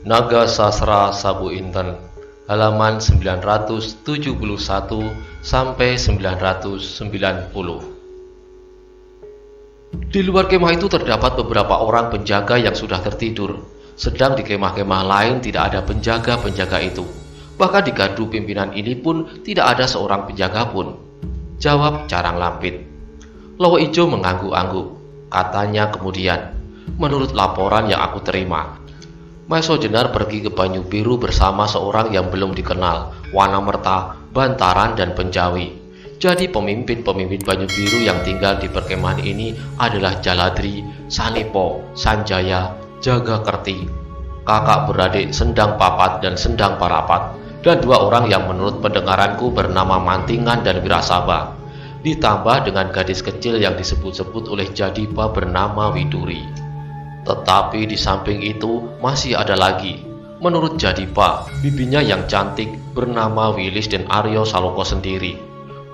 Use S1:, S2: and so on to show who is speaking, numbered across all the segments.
S1: Naga Sastra Sabu Inten, halaman 971 sampai 990. Di luar kemah itu terdapat beberapa orang penjaga yang sudah tertidur, sedang di kemah-kemah lain tidak ada penjaga-penjaga itu. Bahkan di gardu pimpinan ini pun tidak ada seorang penjaga pun. Jawab Carang Lampit. Lowo Ijo mengangguk-angguk. Katanya kemudian, menurut laporan yang aku terima, Maiso Jenar pergi ke Banyu Biru bersama seorang yang belum dikenal, Wanamerta, Bantaran, dan Penjawi. Jadi pemimpin-pemimpin Banyu Biru yang tinggal di perkemahan ini adalah Jaladri, Sanipo, Sanjaya, Jagakerti, kakak beradik Sendang Papat dan Sendang Parapat, dan dua orang yang menurut pendengaranku bernama Mantingan dan Wirasaba, ditambah dengan gadis kecil yang disebut-sebut oleh Jadipa bernama Widuri. Tetapi di samping itu masih ada lagi. Menurut Jadipa, bibinya yang cantik bernama Wilis dan Aryo Saloko sendiri.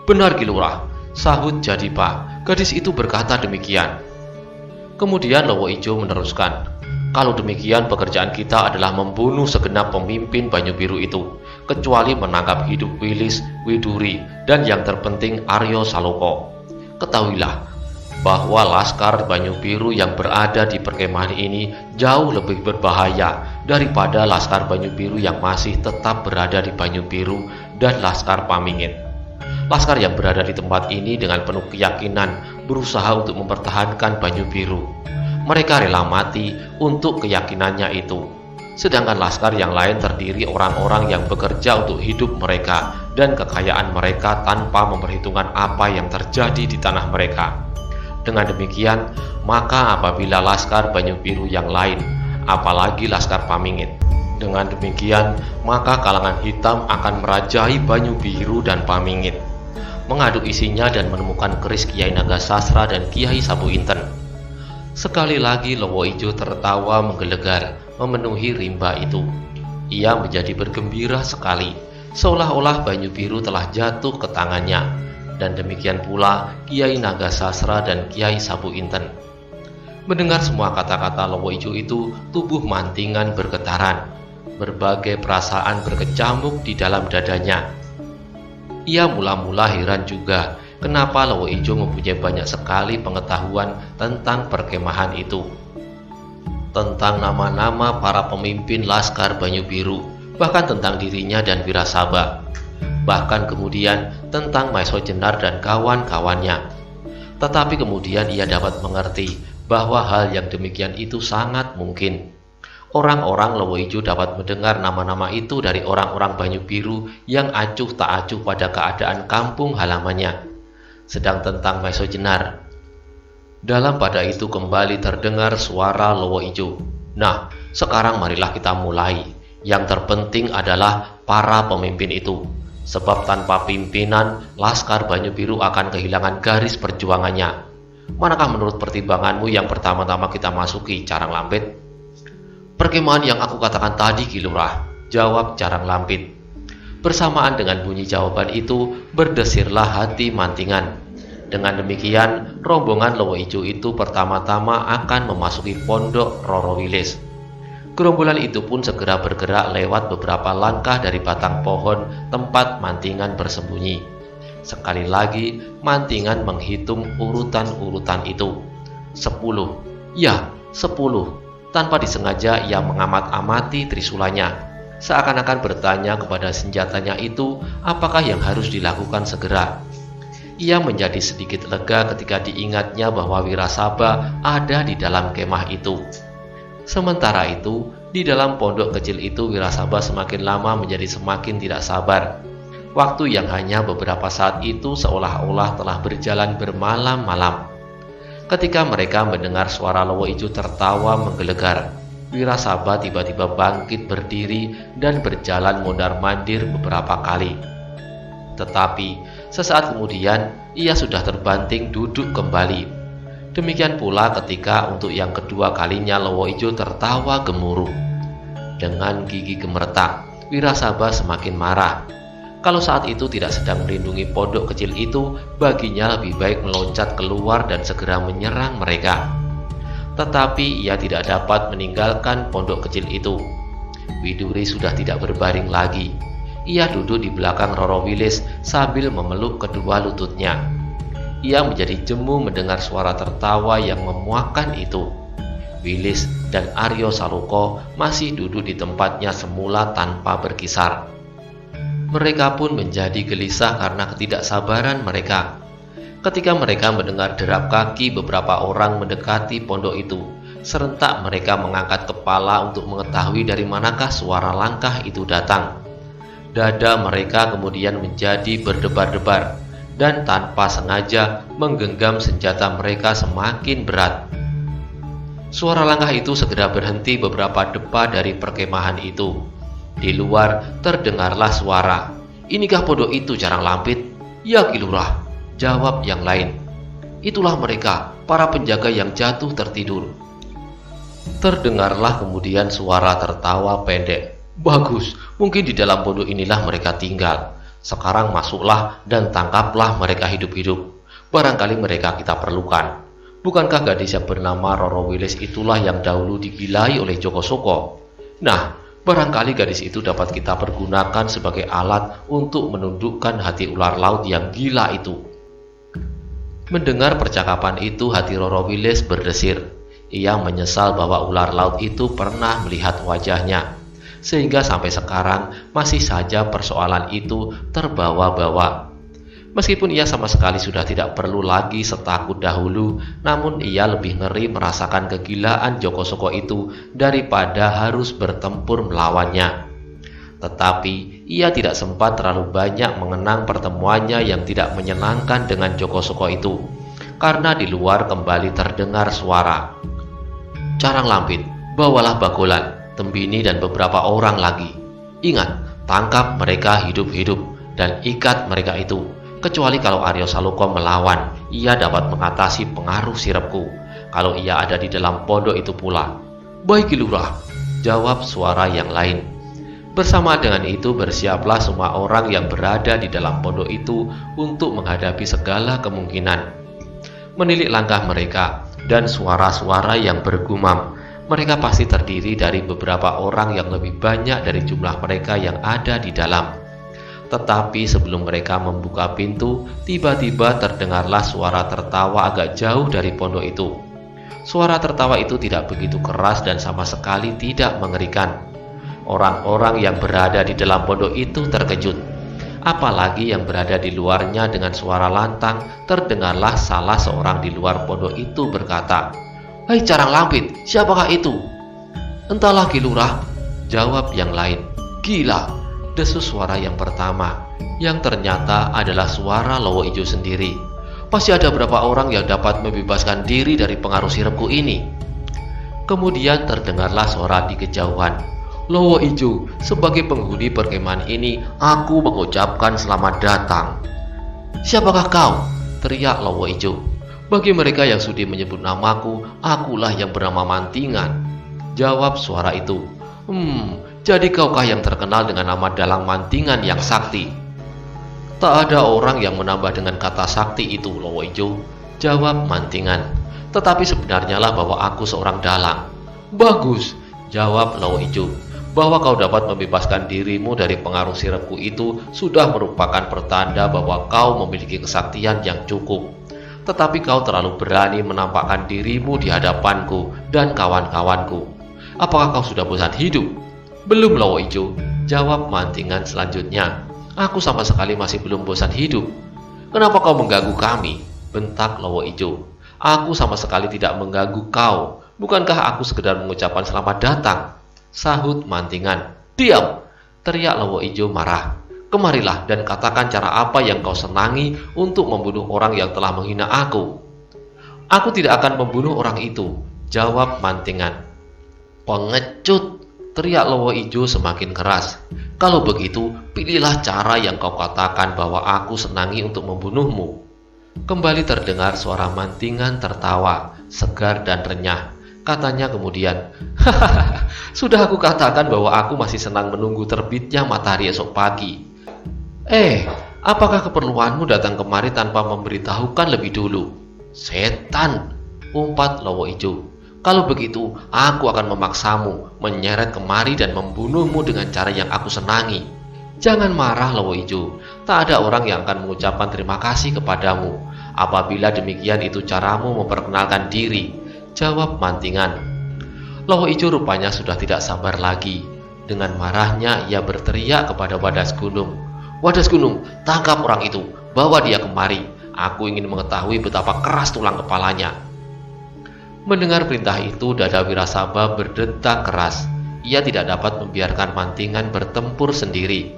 S1: Benar Ki Lurah, sahut Jadipa. Gadis itu berkata demikian. Kemudian Lowo Ijo meneruskan, kalau demikian pekerjaan kita adalah membunuh segenap pemimpin Banyu Biru itu, kecuali menangkap hidup Wilis, Widuri, dan yang terpenting Aryo Saloko. Ketahuilah bahwa laskar Banyu Biru yang berada di perkemahan ini jauh lebih berbahaya daripada laskar Banyu Biru yang masih tetap berada di Banyu Biru dan laskar Pamingit. Laskar yang berada di tempat ini dengan penuh keyakinan berusaha untuk mempertahankan Banyu Biru. Mereka rela mati untuk keyakinannya itu. Sedangkan laskar yang lain terdiri orang-orang yang bekerja untuk hidup mereka dan kekayaan mereka tanpa memperhitungkan apa yang terjadi di tanah mereka. Dengan demikian, maka apabila laskar Banyu Biru yang lain, apalagi laskar Pamingit, dengan demikian, maka kalangan hitam akan merajai Banyu Biru dan Pamingit, mengaduk isinya dan menemukan keris Kiai Naga Sastra dan Kiai Sabu Inten. Sekali lagi Lowo Ijo tertawa menggelegar memenuhi rimba itu. Ia menjadi bergembira sekali, seolah-olah Banyu Biru telah jatuh ke tangannya, dan demikian pula Kiai Naga Sastra dan Kiai Sabu Inten. Mendengar semua kata-kata Lowo Ijo itu, tubuh Mantingan bergetaran. Berbagai perasaan berkecamuk di dalam dadanya. Ia mula-mula heran juga kenapa Lowo Ijo mempunyai banyak sekali pengetahuan tentang perkemahan itu, tentang nama-nama para pemimpin laskar Banyu Biru, bahkan tentang dirinya dan Wirasaba, bahkan kemudian tentang Maiso Jenar dan kawan-kawannya. Tetapi kemudian ia dapat mengerti bahwa hal yang demikian itu sangat mungkin. Orang-orang Lowo Ijo dapat mendengar nama-nama itu dari orang-orang Banyu Biru yang acuh tak acuh pada keadaan kampung halamannya. Sedang tentang Maiso Jenar, dalam pada itu kembali terdengar suara Lowo Ijo. Nah, sekarang marilah kita mulai. Yang terpenting adalah para pemimpin itu. Sebab tanpa pimpinan, laskar Banyu Biru akan kehilangan garis perjuangannya. Manakah menurut pertimbanganmu yang pertama-tama kita masuki, Carang Lampit? Perkemahan yang aku katakan tadi, Ki Lurah, jawab Carang Lampit. Bersamaan dengan bunyi jawaban itu, berdesirlah hati Mantingan. Dengan demikian, rombongan Lowo Ijo itu pertama-tama akan memasuki pondok Roro Wilis. Gerombolan itu pun segera bergerak lewat beberapa langkah dari batang pohon tempat Mantingan bersembunyi. Sekali lagi, Mantingan menghitung urutan-urutan itu. 10. Ya, 10. Tanpa disengaja ia mengamat-amati trisulanya, seakan-akan bertanya kepada senjatanya itu apakah yang harus dilakukan segera. Ia menjadi sedikit lega ketika diingatnya bahwa Wirasaba ada di dalam kemah itu. Sementara itu, di dalam pondok kecil itu Wirasaba semakin lama menjadi semakin tidak sabar. Waktu yang hanya beberapa saat itu seolah-olah telah berjalan bermalam-malam. Ketika mereka mendengar suara Lowo Ijo tertawa menggelegar, Wirasaba tiba-tiba bangkit berdiri dan berjalan mondar-mandir beberapa kali. Tetapi sesaat kemudian ia sudah terbanting duduk kembali. Demikian pula ketika untuk yang kedua kalinya Lowo Ijo tertawa gemuruh. Dengan gigi gemeretak, Wirasaba semakin marah. Kalau saat itu tidak sedang melindungi pondok kecil itu, baginya lebih baik meloncat keluar dan segera menyerang mereka. Tetapi ia tidak dapat meninggalkan pondok kecil itu. Widuri sudah tidak berbaring lagi. Ia duduk di belakang Roro Wilis sambil memeluk kedua lututnya. Ia menjadi jemu mendengar suara tertawa yang memuakkan itu. Wilis dan Aryo Saloka masih duduk di tempatnya semula tanpa berkisar. Mereka pun menjadi gelisah karena ketidaksabaran mereka. Ketika mereka mendengar derap kaki beberapa orang mendekati pondok itu, serentak mereka mengangkat kepala untuk mengetahui dari manakah suara langkah itu datang. Dada mereka kemudian menjadi berdebar-debar, dan tanpa sengaja menggenggam senjata mereka semakin berat. Suara langkah itu segera berhenti beberapa depa dari perkemahan itu. Di luar terdengarlah suara, "Inikah pondok itu, Jarang Lampit?" "Ya, Ki Lurah," jawab yang lain. "Itulah mereka, para penjaga yang jatuh tertidur." Terdengarlah kemudian suara tertawa pendek. "Bagus, mungkin di dalam pondok inilah mereka tinggal. Sekarang masuklah dan tangkaplah mereka hidup-hidup. Barangkali mereka kita perlukan. Bukankah gadis yang bernama Roro Wilis itulah yang dahulu digilai oleh Joko Soko? Nah, barangkali gadis itu dapat kita pergunakan sebagai alat untuk menundukkan hati ular laut yang gila itu." Mendengar percakapan itu, hati Roro Wilis berdesir. Ia menyesal bahwa ular laut itu pernah melihat wajahnya, sehingga sampai sekarang masih saja persoalan itu terbawa-bawa. Meskipun ia sama sekali sudah tidak perlu lagi setakut dahulu, namun ia lebih ngeri merasakan kegilaan Joko Soko itu daripada harus bertempur melawannya. Tetapi ia tidak sempat terlalu banyak mengenang pertemuannya yang tidak menyenangkan dengan Joko Soko itu, karena di luar kembali terdengar suara, "Jarang Lampit, bawalah Bagolan, Tembini dan beberapa orang lagi. Ingat, tangkap mereka hidup-hidup dan ikat mereka itu. Kecuali kalau Aryo Saloka melawan, ia dapat mengatasi pengaruh sirepku. Kalau ia ada di dalam pondok itu pula." "Baik, Ki Lurah," jawab suara yang lain. Bersama dengan itu bersiaplah semua orang yang berada di dalam pondok itu untuk menghadapi segala kemungkinan. Menilik langkah mereka dan suara-suara yang bergumam, mereka pasti terdiri dari beberapa orang yang lebih banyak dari jumlah mereka yang ada di dalam. Tetapi sebelum mereka membuka pintu, tiba-tiba terdengarlah suara tertawa agak jauh dari pondok itu. Suara tertawa itu tidak begitu keras dan sama sekali tidak mengerikan. Orang-orang yang berada di dalam pondok itu terkejut. Apalagi yang berada di luarnya. Dengan suara lantang terdengarlah salah seorang di luar pondok itu berkata, "Hei Jarang Lampit, siapakah itu?" "Entahlah Ki Lurah," jawab yang lain. "Gila," desu suara yang pertama, yang ternyata adalah suara Lowo Ijo sendiri. "Masih ada berapa orang yang dapat membebaskan diri dari pengaruh sirepku ini?" Kemudian terdengarlah suara di kejauhan, "Lowo Ijo, sebagai penghuni perkemahan ini, aku mengucapkan selamat datang." "Siapakah kau?" teriak Lowo Ijo. "Bagi mereka yang sudi menyebut namaku, akulah yang bernama Mantingan," jawab suara itu. Jadi kaukah yang terkenal dengan nama Dalang Mantingan yang sakti?" "Tak ada orang yang menambah dengan kata sakti itu, Lowo Ijo," jawab Mantingan. "Tetapi sebenarnya lah bahwa aku seorang dalang." "Bagus," jawab Lowo Ijo. "Bahwa kau dapat membebaskan dirimu dari pengaruh sirepku itu sudah merupakan pertanda bahwa kau memiliki kesaktian yang cukup. Tetapi kau terlalu berani menampakkan dirimu di hadapanku dan kawan-kawanku. Apakah kau sudah bosan hidup?" "Belum, Lowo Ijo," jawab Mantingan selanjutnya. "Aku sama sekali masih belum bosan hidup." "Kenapa kau mengganggu kami?" bentak Lowo Ijo. "Aku sama sekali tidak mengganggu kau. Bukankah aku sekedar mengucapkan selamat datang?" sahut Mantingan. "Diam!" teriak Lowo Ijo marah. "Kemarilah dan katakan cara apa yang kau senangi untuk membunuh orang yang telah menghina aku." "Aku tidak akan membunuh orang itu," jawab Mantingan. "Pengecut!" teriak Lowo Ijo semakin keras. "Kalau begitu, pilihlah cara yang kau katakan bahwa aku senangi untuk membunuhmu." Kembali terdengar suara Mantingan tertawa, segar dan renyah. Katanya kemudian, "Hahaha, sudah aku katakan bahwa aku masih senang menunggu terbitnya matahari esok pagi. Apakah keperluanmu datang kemari tanpa memberitahukan lebih dulu?" "Setan!" umpat Lowo Ijo. Kalau begitu, aku akan memaksamu menyeret kemari dan membunuhmu dengan cara yang aku senangi. Jangan marah, Lowo Ijo. Tak ada orang yang akan mengucapkan terima kasih kepadamu. Apabila demikian itu caramu memperkenalkan diri, jawab Mantingan. Lowo Ijo rupanya sudah tidak sabar lagi. Dengan marahnya ia berteriak kepada Wadas Gunung. Wadas Gunung, tangkap orang itu, bawa dia kemari. Aku ingin mengetahui betapa keras tulang kepalanya. Mendengar perintah itu, dada Wirasaba berdetak keras. Ia tidak dapat membiarkan Mantingan bertempur sendiri.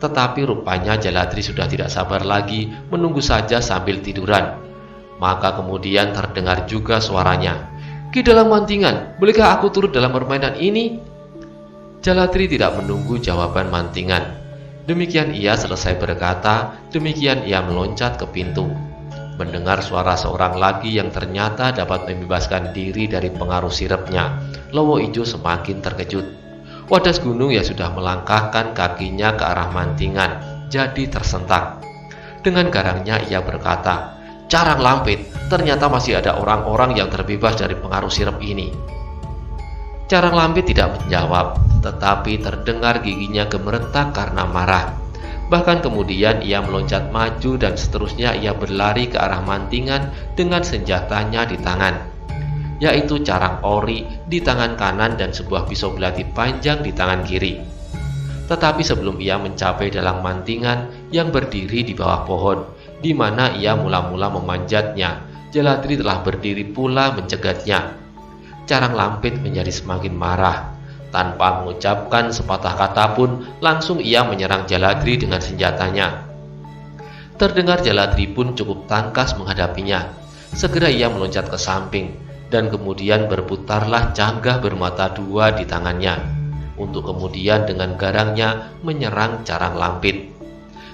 S1: Tetapi rupanya Jaladri sudah tidak sabar lagi, menunggu saja sambil tiduran. Maka kemudian terdengar juga suaranya. Ki Dalang Mantingan, bolehkah aku turut dalam permainan ini? Jaladri tidak menunggu jawaban Mantingan. Demikian ia selesai berkata, demikian ia meloncat ke pintu. Mendengar suara seorang lagi yang ternyata dapat membebaskan diri dari pengaruh sirepnya, Lowo Ijo semakin terkejut. Wadas Gunung yang sudah melangkahkan kakinya ke arah Mantingan, jadi tersentak. Dengan garangnya ia berkata, Carang Lampit, ternyata masih ada orang-orang yang terbebas dari pengaruh sirep ini. Carang Lampit tidak menjawab, tetapi terdengar giginya gemeretak karena marah. Bahkan kemudian ia meloncat maju dan seterusnya ia berlari ke arah Mantingan dengan senjatanya di tangan, yaitu carang ori di tangan kanan dan sebuah pisau belati panjang di tangan kiri. Tetapi sebelum ia mencapai Dalang Mantingan yang berdiri di bawah pohon, di mana ia mula-mula memanjatnya, Jaladri telah berdiri pula mencegatnya. Carang Lampit menjadi semakin marah. Tanpa mengucapkan sepatah kata pun, langsung ia menyerang Jaladri dengan senjatanya. Terdengar Jaladri pun cukup tangkas menghadapinya. Segera ia meloncat ke samping, dan kemudian berputarlah canggah bermata dua di tangannya, untuk kemudian dengan garangnya menyerang Carang Lampit.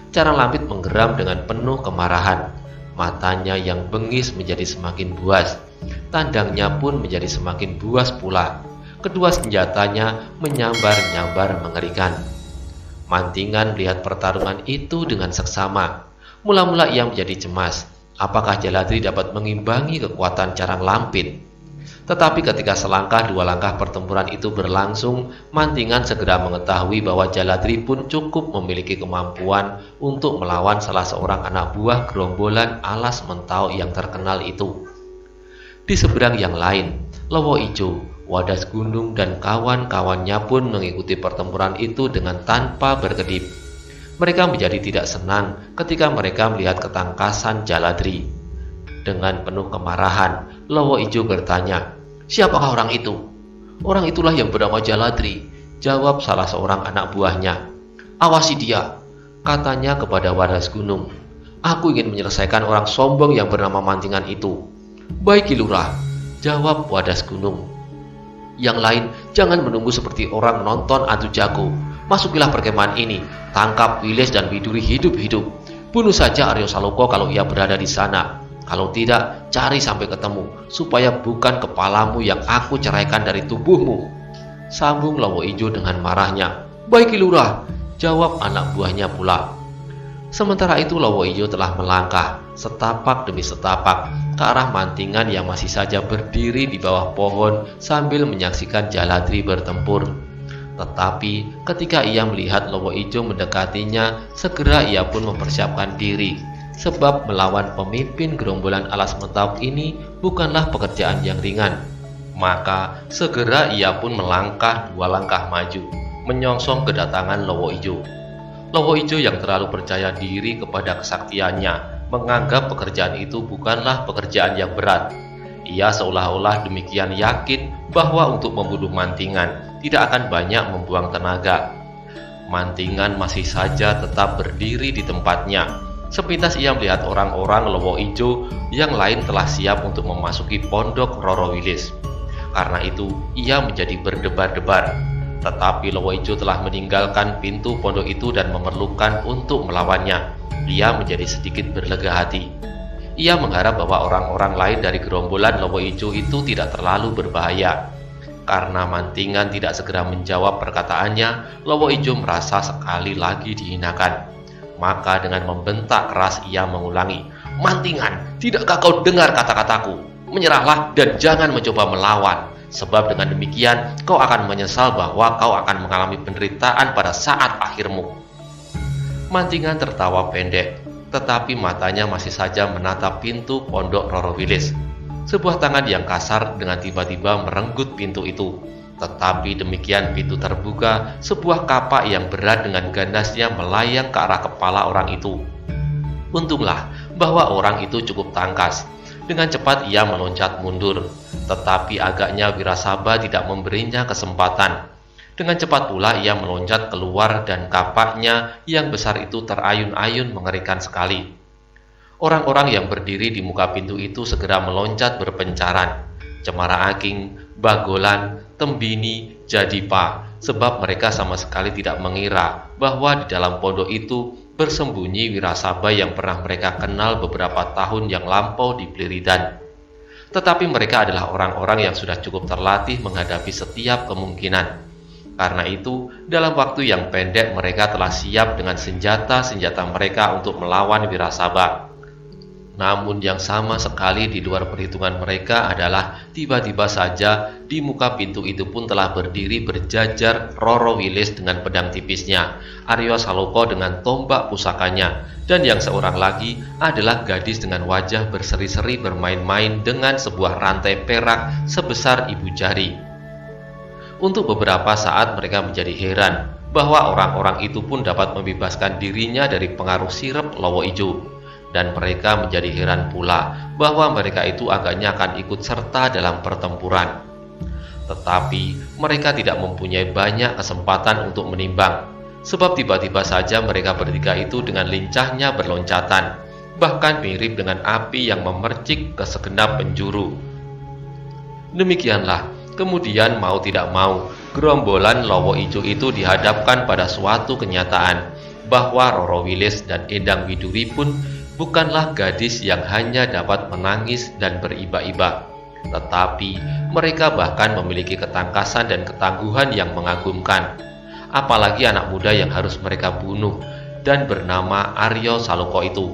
S1: Carang Lampit menggeram dengan penuh kemarahan. Matanya yang bengis menjadi semakin buas. Tandangnya pun menjadi semakin buas pula. Kedua senjatanya menyambar-nyambar mengerikan. Mantingan melihat pertarungan itu dengan seksama. Mula-mula ia menjadi cemas. Apakah Jaladri dapat mengimbangi kekuatan Carang Lampit? Tetapi ketika selangkah dua langkah pertempuran itu berlangsung, Mantingan segera mengetahui bahwa Jaladri pun cukup memiliki kemampuan untuk melawan salah seorang anak buah gerombolan alas mentau yang terkenal itu. Di seberang yang lain, Lowo Ijo, Wadas Gunung dan kawan-kawannya pun mengikuti pertempuran itu dengan tanpa berkedip. Mereka menjadi tidak senang ketika mereka melihat ketangkasan Jaladri. Dengan penuh kemarahan, Lowo Ijo bertanya, "Siapakah orang itu?" "Orang itulah yang bernama Jaladri," jawab salah seorang anak buahnya. "Awasi dia," katanya kepada Wadas Gunung. "Aku ingin menyelesaikan orang sombong yang bernama Mantingan itu." "Baik, Ki Lurah," jawab Wadas Gunung. "Yang lain jangan menunggu seperti orang menonton adu jago. Masukilah perkemahan ini, tangkap Wilis dan Widuri hidup-hidup. Bunuh saja Aryo Saloka kalau ia berada di sana. Kalau tidak, cari sampai ketemu, supaya bukan kepalamu yang aku ceraikan dari tubuhmu," sambung Lowo Ijo dengan marahnya. "Baik, Ki Lurah," jawab anak buahnya pula. Sementara itu Lowo Ijo telah melangkah setapak demi setapak ke arah Mantingan yang masih saja berdiri di bawah pohon sambil menyaksikan Jaladri bertempur. Tetapi ketika ia melihat Lowo Ijo mendekatinya, segera ia pun mempersiapkan diri, sebab melawan pemimpin gerombolan alas mentau ini bukanlah pekerjaan yang ringan. Maka segera ia pun melangkah dua langkah maju, menyongsong kedatangan Lowo Ijo. Lowo Ijo yang terlalu percaya diri kepada kesaktiannya menganggap pekerjaan itu bukanlah pekerjaan yang berat. Ia seolah-olah demikian yakin bahwa untuk membunuh Mantingan tidak akan banyak membuang tenaga. Mantingan masih saja tetap berdiri di tempatnya. Sepintas ia melihat orang-orang Lowo Ijo yang lain telah siap untuk memasuki pondok Roro Wilis. Karena itu ia menjadi berdebar-debar. Tetapi Lowo Ijo telah meninggalkan pintu pondok itu dan memerlukan untuk melawannya. Ia menjadi sedikit berlega hati. Ia mengharap bahwa orang-orang lain dari gerombolan Lowo Ijo itu tidak terlalu berbahaya. Karena Mantingan tidak segera menjawab perkataannya, Lowo Ijo merasa sekali lagi dihinakan. Maka dengan membentak keras ia mengulangi, "Mantingan, tidakkah kau dengar kata-kataku? Menyerahlah dan jangan mencoba melawan. Sebab dengan demikian kau akan menyesal bahwa kau akan mengalami penderitaan pada saat akhirmu." Mantingan tertawa pendek, tetapi matanya masih saja menatap pintu pondok Roro Wilis. Sebuah tangan yang kasar dengan tiba-tiba merenggut pintu itu. Tetapi demikian pintu terbuka, sebuah kapak yang berat dengan ganasnya melayang ke arah kepala orang itu. Untunglah bahwa orang itu cukup tangkas. Dengan cepat ia meloncat mundur, tetapi agaknya Wirasaba tidak memberinya kesempatan. Dengan cepat pula ia meloncat keluar dan kapaknya yang besar itu terayun-ayun mengerikan sekali. Orang-orang yang berdiri di muka pintu itu segera meloncat berpencaran. Cemara Aking, Bagolan, Tembini, Jadipa, sebab mereka sama sekali tidak mengira bahwa di dalam pondok itu bersembunyi Wirasaba yang pernah mereka kenal beberapa tahun yang lampau di Pliridan. Tetapi mereka adalah orang-orang yang sudah cukup terlatih menghadapi setiap kemungkinan. Karena itu, dalam waktu yang pendek mereka telah siap dengan senjata-senjata mereka untuk melawan Wirasaba. Namun yang sama sekali di luar perhitungan mereka adalah tiba-tiba saja di muka pintu itu pun telah berdiri berjajar Roro Wilis dengan pedang tipisnya, Aryo Saloko dengan tombak pusakanya, dan yang seorang lagi adalah gadis dengan wajah berseri-seri bermain-main dengan sebuah rantai perak sebesar ibu jari. Untuk beberapa saat mereka menjadi heran bahwa orang-orang itu pun dapat membebaskan dirinya dari pengaruh sirep Lowo Ijo. Dan mereka menjadi heran pula bahwa mereka itu agaknya akan ikut serta dalam pertempuran. Tetapi mereka tidak mempunyai banyak kesempatan untuk menimbang, sebab tiba-tiba saja mereka bertiga itu dengan lincahnya berloncatan, bahkan mirip dengan api yang memercik ke segenap penjuru. Demikianlah, kemudian mau tidak mau, gerombolan Lowo Ijo itu dihadapkan pada suatu kenyataan bahwa Roro Wilis dan Endang Widuri pun bukanlah gadis yang hanya dapat menangis dan beriba-iba, tetapi mereka bahkan memiliki ketangkasan dan ketangguhan yang mengagumkan. Apalagi anak muda yang harus mereka bunuh dan bernama Aryo Saloko itu.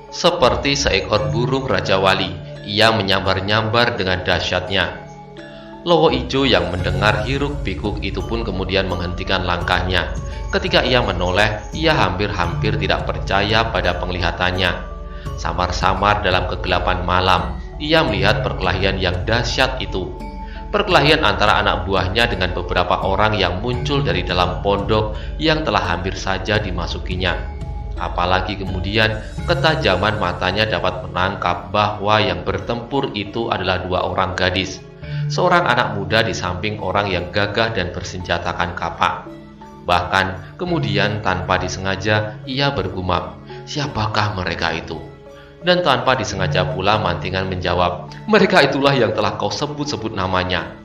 S1: Seperti seekor burung Raja Wali, ia menyambar-nyambar dengan dahsyatnya. Lowo Ijo yang mendengar hiruk-pikuk itu pun kemudian menghentikan langkahnya. Ketika ia menoleh, ia hampir-hampir tidak percaya pada penglihatannya. Samar-samar dalam kegelapan malam, ia melihat perkelahian yang dahsyat itu. Perkelahian antara anak buahnya dengan beberapa orang yang muncul dari dalam pondok yang telah hampir saja dimasukinya. Apalagi kemudian ketajaman matanya dapat menangkap bahwa yang bertempur itu adalah dua orang gadis. Seorang anak muda di samping orang yang gagah dan bersenjatakan kapak. Bahkan kemudian tanpa disengaja ia bergumam, "Siapakah mereka itu?" Dan tanpa disengaja pula Mantingan menjawab, "Mereka itulah yang telah kau sebut-sebut namanya."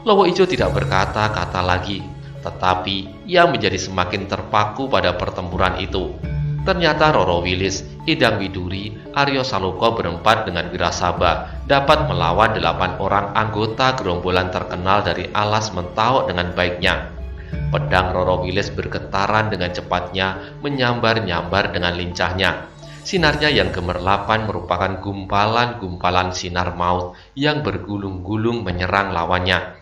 S1: Lowo Ijo tidak berkata-kata lagi, tetapi ia menjadi semakin terpaku pada pertempuran itu. Ternyata Roro Wilis, Endang Widuri, Aryo Saloko berempat dengan Wirasaba dapat melawan 8 orang anggota gerombolan terkenal dari alas Mentawok dengan baiknya. Pedang Roro Wilis bergetaran dengan cepatnya, menyambar-nyambar dengan lincahnya. Sinarnya yang gemerlapan merupakan gumpalan-gumpalan sinar maut yang bergulung-gulung menyerang lawannya.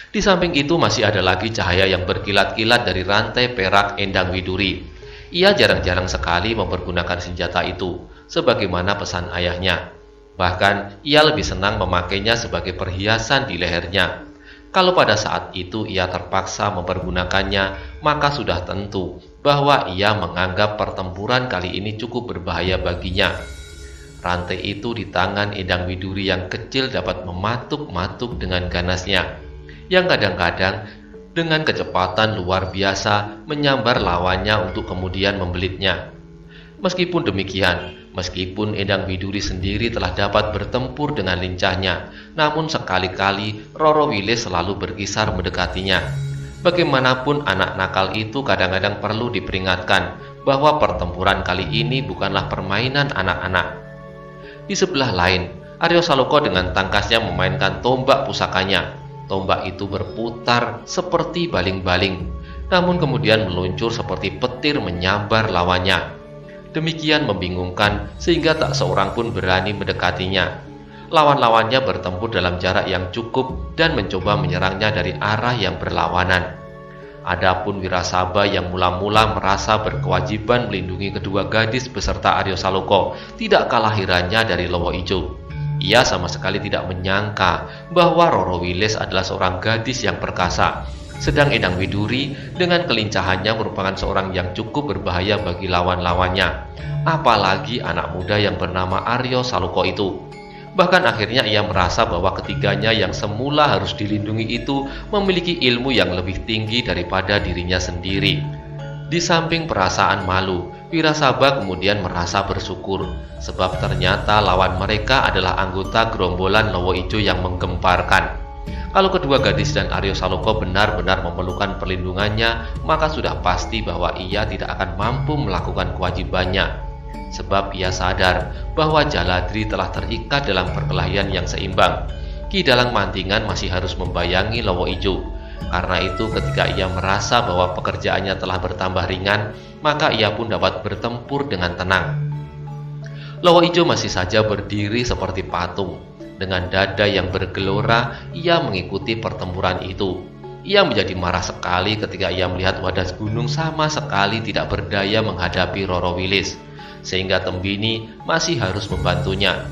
S1: Di samping itu masih ada lagi cahaya yang berkilat-kilat dari rantai perak Endang Widuri. Ia jarang-jarang sekali mempergunakan senjata itu, sebagaimana pesan ayahnya. Bahkan ia lebih senang memakainya sebagai perhiasan di lehernya. Kalau pada saat itu ia terpaksa mempergunakannya, maka sudah tentu bahwa ia menganggap pertempuran kali ini cukup berbahaya baginya. Rantai itu di tangan Endang Widuri yang kecil dapat mematuk-matuk dengan ganasnya, yang kadang-kadang dengan kecepatan luar biasa menyambar lawannya untuk kemudian membelitnya. Meskipun demikian, meskipun Endang Widuri sendiri telah dapat bertempur dengan lincahnya, namun sekali-kali Roro Wilis selalu berkisar mendekatinya. Bagaimanapun anak nakal itu kadang-kadang perlu diperingatkan bahwa pertempuran kali ini bukanlah permainan anak-anak. Di sebelah lain, Aryo Saloko dengan tangkasnya memainkan tombak pusakanya. Tombak itu berputar seperti baling-baling, namun kemudian meluncur seperti petir menyambar lawannya. Demikian membingungkan sehingga tak seorang pun berani mendekatinya. lawan-lawannya bertempur dalam jarak yang cukup dan mencoba menyerangnya dari arah yang berlawanan. Adapun Wirasaba yang mula-mula merasa berkewajiban melindungi kedua gadis beserta Aryo Saloka tidak kalah herannya dari Lowo Ijo. Ia sama sekali tidak menyangka bahwa Roro Wilis adalah seorang gadis yang perkasa, sedang Endang Widuri dengan kelincahannya merupakan seorang yang cukup berbahaya bagi lawan-lawannya, apalagi anak muda yang bernama Aryo Saloka itu. Bahkan akhirnya ia merasa bahwa ketiganya yang semula harus dilindungi itu memiliki ilmu yang lebih tinggi daripada dirinya sendiri. Di samping perasaan malu, Wirasaba kemudian merasa bersyukur, sebab ternyata lawan mereka adalah anggota gerombolan Lowo Ijo yang menggemparkan. Kalau kedua gadis dan Aryo Saloka benar-benar memerlukan perlindungannya, maka sudah pasti bahwa ia tidak akan mampu melakukan kewajibannya. Sebab ia sadar bahwa Jaladri telah terikat dalam perkelahian yang seimbang. Ki Dalang Mantingan masih harus membayangi Lowo Ijo. Karena itu ketika ia merasa bahwa pekerjaannya telah bertambah ringan, maka ia pun dapat bertempur dengan tenang. Lowo Ijo masih saja berdiri seperti patung. Dengan dada yang bergelora, ia mengikuti pertempuran itu. Ia menjadi marah sekali ketika ia melihat Wadas Gunung sama sekali tidak berdaya menghadapi Roro Wilis, sehingga Tembini masih harus membantunya.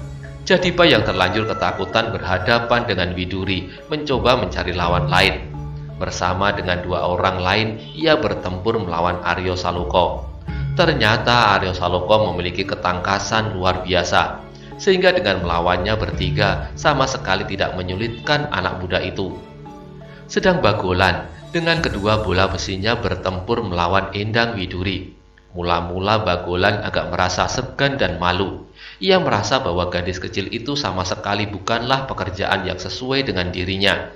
S1: Jadipa yang terlanjur ketakutan berhadapan dengan Widuri mencoba mencari lawan lain. Bersama dengan dua orang lain, ia bertempur melawan Aryo Saloka. Ternyata Aryo Saloka memiliki ketangkasan luar biasa, sehingga dengan melawannya bertiga sama sekali tidak menyulitkan anak muda itu. Sedang Bagolan dengan kedua bola besinya bertempur melawan Endang Widuri. Mula-mula Bagolan agak merasa segan dan malu. Ia merasa bahwa gadis kecil itu sama sekali bukanlah pekerjaan yang sesuai dengan dirinya.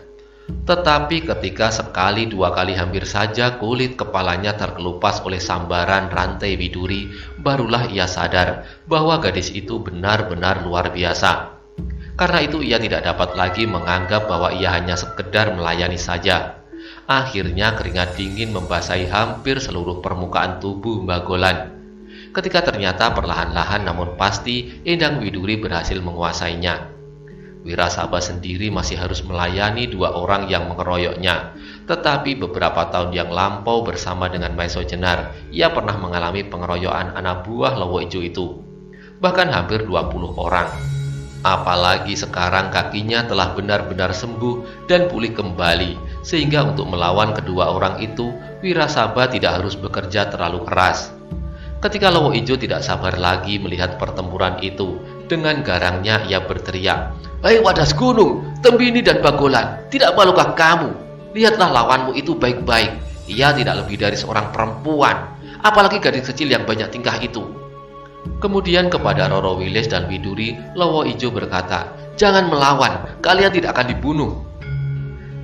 S1: Tetapi ketika sekali dua kali hampir saja kulit kepalanya terkelupas oleh sambaran rantai Widuri, barulah ia sadar bahwa gadis itu benar-benar luar biasa. Karena itu ia tidak dapat lagi menganggap bahwa ia hanya sekedar melayani saja. Akhirnya keringat dingin membasahi hampir seluruh permukaan tubuh Bagolan. Ketika ternyata perlahan-lahan namun pasti Endang Widuri berhasil menguasainya. Wirasaba sendiri masih harus melayani dua orang yang mengeroyoknya. Tetapi beberapa tahun yang lampau bersama dengan Maiso Jenar, ia pernah mengalami pengeroyokan anak buah Lowo Ijo itu. Bahkan hampir 20 orang. Apalagi sekarang kakinya telah benar-benar sembuh dan pulih kembali, sehingga untuk melawan kedua orang itu, Wirasaba tidak harus bekerja terlalu keras. Ketika Lowo Ijo tidak sabar lagi melihat pertempuran itu, dengan garangnya ia berteriak, "Hei Wadas Gunung, Tembini dan Bagolan, tidak malukah kamu? Lihatlah lawanmu itu baik-baik, ia tidak lebih dari seorang perempuan, apalagi gadis kecil yang banyak tingkah itu." Kemudian kepada Roro Wilis dan Widuri, Lowo Ijo berkata, "Jangan melawan, kalian tidak akan dibunuh."